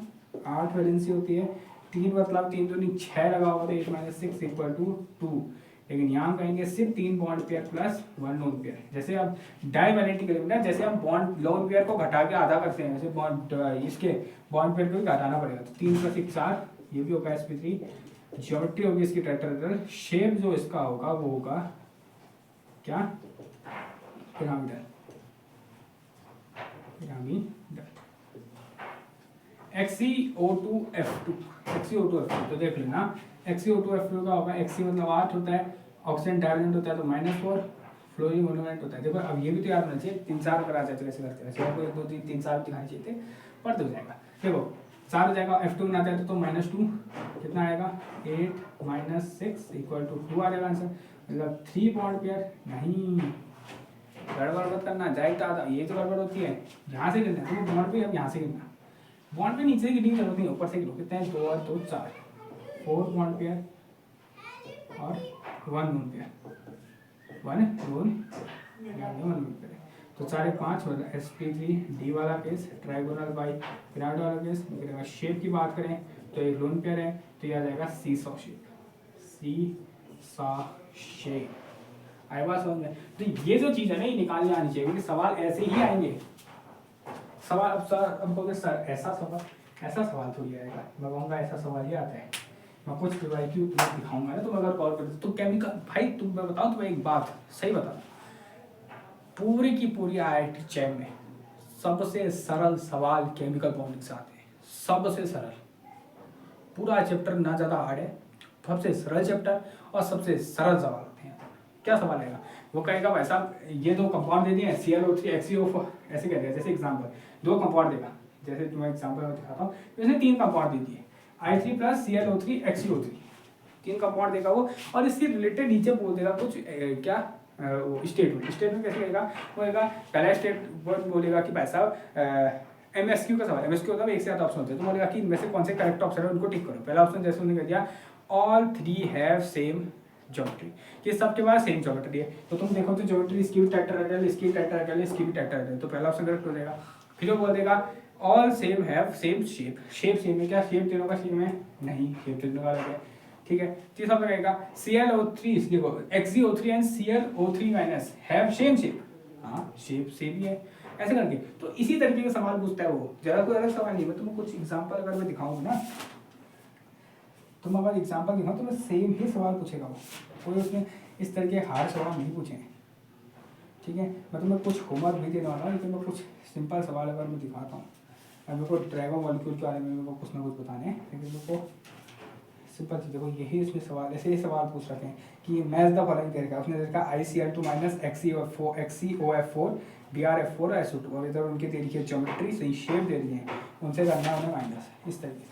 8 वैलेंसी होती है, 3 मतलब 3 दूनी 6 लगा हुआ, तो 8 - 6 = 2, लेकिन यहाँ कहेंगे सिर्फ 3 bond pair plus 1 lone pair. जैसे अब डाइवैलेंटी के लिए ना, जैसे हम बॉन्ड लोन पेयर को घटा के आधा करते हैं, वैसे बॉन्ड इसके बॉन्ड पेयर को भी घटाना पड़ेगा, तो 3 + 1 4, ये भी होगा sp3, ज्योमेट्री होगी इसकी टेट्राहेड्रल, शेप जो इसका होगा वो होगा क्या, पिरामिडल, XeO2F2, तो देख लेना, XeO2F2 का होगा, Xe मतलब 8 होता है, ऑक्सीजन डाइवेलेंट होता है तो -4, फ्लोरीन मोनोवेलेंट होता है। देखो अब ये भी तो याद होना चाहिए, 3 4 अगर आ जाए तो कैसे करते हैं, वैसे आपको 1 2 3 3 4 दिखाने चाहिए थे, पर हो जाएगा। देखो 4 हो जाएगा, F2 में आता है तो -2 कितना आएगा, 8 - 6 = 2 आ जाएगा आंसर, मतलब 3 बॉन्ड पेयर नहीं, गड़बड़ मत करना, डायरेक्ट आता ये तो गड़बड़ होती है, यहाँ से गिनना है, तो बॉन्ड पे अब यहाँ से गिनना, बॉन्ड पे नीचे गिनने की जरूरत नहीं, ऊपर से गिनो, कितने हैं, 2 और 2 4, 4 बॉन्ड पेयर और 1 लोन पेयर, 1 लोन पेयर, तो 4 5 मतलब sp3 डी वाला केस, ट्राइगोनल बाई पिरामिड वाला केस। अगर शेप की बात करें तो एक लोन पेयर है, तो यह आ जाएगा सीसॉ शेप, सीसॉ शेप, आई बात समझ में। तो ये जो चीज़ है ना, ये निकालने आनी चाहिए, क्योंकि सवाल ऐसे ही आएंगे, सवाल अब सर अब बोले सर ऐसा सवाल थोड़ी आएगा, मैं कहूँगा ऐसा सवाल ही आता है, मैं कुछ क्यों दिखाऊंगा ना, तुम अगर कॉल कर तो केमिकल भाई, तुम मैं बताऊँ तुम्हें एक बात सही बता, पूरी की पूरी IIT चैन में सबसे सरल सवाल केमिकल बॉन्डिंग से आते हैं, सबसे सरल, पूरा चैप्टर ना ज़्यादा हार्ड है, सबसे सरल चैप्टर और सबसे सरल सवाल होते हैं। क्या सवाल आएगा, वो कहेगा भाई साहब ये 2 कंपाउंड दे दिए, ClO3 XeO4, ऐसे कह देगा, जैसे एग्जाम्पल 2 कंपाउंड देगा, जैसे तुम्हें एग्जाम्पल में दिखाता हूँ, इसने 3 कंपाउंड दे दिए, I3 + ClO3 XeO3, 3 कंपाउंड देगा वो, और इसके रिलेटेड नीचे बोल देगा कुछ क्या स्टेटमेंट कैसे कहेगा, वो कहेगा पहला स्टेटमेंट बोलेगा कि भाई साहब MSQ का सवाल, MSQ होता है 1 से ज़्यादा ऑप्शन होते हैं, तो बोलेगा कि इनमें से कौन से करेक्ट ऑप्शन है उनको टिक करो। पहला ऑप्शन जैसे उन्होंने कह दिया ऑल 3 हैव सेम ज्योमेट्री, ये सबके पास सेम ज्योमेट्री है, तो तुम देखो तो ज्योमेट्री इसकी भी टेट्राहेड्रल, इसकी टेट्राहेड्रल, इसकी भी टेट्राहेड्रल, तो पहला ऑप्शन करेक्ट हो जाएगा। फिर वो बोल देगा all same have same shape, shape same है क्या, शेप तीनों का सेम है नहीं, शेप तीनों का अलग है, ठीक है। तीसरा रहेगा ClO3 देखो XeO3 and ClO3- have same shape, हाँ शेप सेम ही है, ऐसे करके। तो इसी तरीके का सवाल पूछता है वो, ज़्यादा कोई अलग सवाल नहीं। मैं तुम्हें कुछ एग्जांपल अगर मैं दिखाऊँ ना, तुम अगर एग्जांपल दिखाओ तो मैं सेम ही सवाल पूछेगा वो, कोई उसमें इस तरह के हार्ड सवाल नहीं पूछे, ठीक है। मैं तुम्हें कुछ होमवर्क भी देने वाला हूँ, लेकिन मैं कुछ सिंपल सवाल अगर मैं दिखाता हूँ, मेरे को ड्रैगन मॉलिक्यूल के बारे में मेरे को कुछ ना कुछ बताने हैं, लेकिन मेरे को सिंपल चीज़ देखो, यही इसमें सवाल ऐसे ही सवाल पूछ रखे हैं कि मैच द फॉलोइंग करेगा, उसने देखा ICl2 - XeO4 BrF4 और SO2, और इधर उनके दे रखी है ज्योमेट्री, सही शेप दे दिए हैं, उनसे करना उन्हें माइनस, इस तरीके से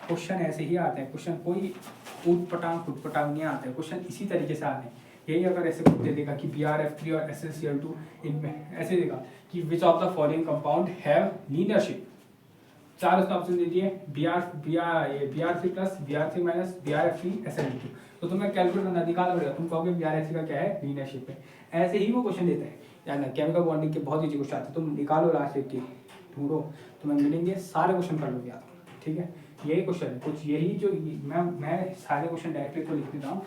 क्वेश्चन ऐसे ही आते हैं, क्वेश्चन कोई ऊट पटांग नहीं आते हैं, क्वेश्चन इसी तरीके से आते हैं। यही अगर ऐसे दे देगा कि BrF3 और SlCl2 इनमें ऐसे देगा कि which of the following compound have linear shape, 4 उसका ऑप्शन दे दिए BR3 + BR3- BrF3 SlC2, तो तुम्हें कैलकुलेट करना निकालना पड़ेगा, तुम कहोगे BrF3 का क्या है, लीनियर शेप है, ऐसे ही वो क्वेश्चन देते हैं। यानी केमिकल बॉन्डिंग के बहुत ईजी क्वेश्चन आते हैं, तुम निकालो लास्ट एक की ढूंढो, तुम्हें मिलेंगे, सारे क्वेश्चन कर लोगे आप, ठीक है। यही क्वेश्चन है कुछ, यही जो मैं सारे क्वेश्चन डायरेक्टली तो लिख देता हूँ,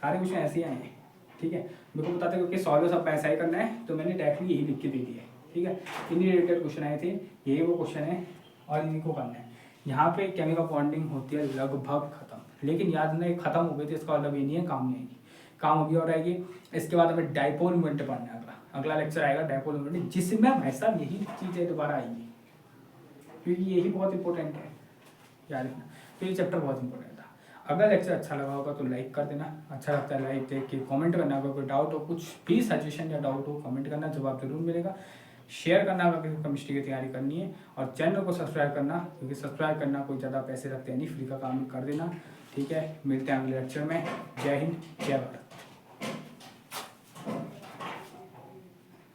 सारे क्वेश्चन ऐसे ही आए हैं, ठीक है। मेरे को बताते क्योंकि सॉल्व सब ऐसा ही करना है, तो मैंने डायरेक्टली यही लिख के दे दिया है, ठीक है। इन्हीं रिलेटेड क्वेश्चन आए थे, यही वो क्वेश्चन है और इन्हीं को करना है। यहाँ पे केमिकल बॉन्डिंग होती है लगभग खत्म, लेकिन याद नहीं खत्म हो गई थी इसका मतलब ये नहीं है काम नहीं आएगी, काम होगी और आएगी। इसके बाद हमें डाइपोल मोमेंट पढ़ना है, अगला लेक्चर आएगा डाइपोल मोमेंट, जिसमें भाई साहब यही चीज़ें दोबारा आएंगी, क्योंकि यही बहुत इंपॉर्टेंट है याद रखना। तो ये चैप्टर बहुत इंपॉर्टेंट था। अगर लेक्चर अच्छा लगा होगा तो लाइक कर देना, अच्छा लगता है लाइक देख के, कमेंट करना, अगर कोई डाउट हो, कुछ भी सजेशन या डाउट हो कमेंट करना, जवाब जरूर मिलेगा। शेयर करना अगर किसी को केमिस्ट्री की तैयारी करनी है, और चैनल को सब्सक्राइब करना, क्योंकि सब्सक्राइब करना कोई ज़्यादा पैसे लगते हैं नहीं, फ्री का काम कर देना। ठीक है, मिलते हैं अगले लेक्चर में। जय हिंद, जय भारत।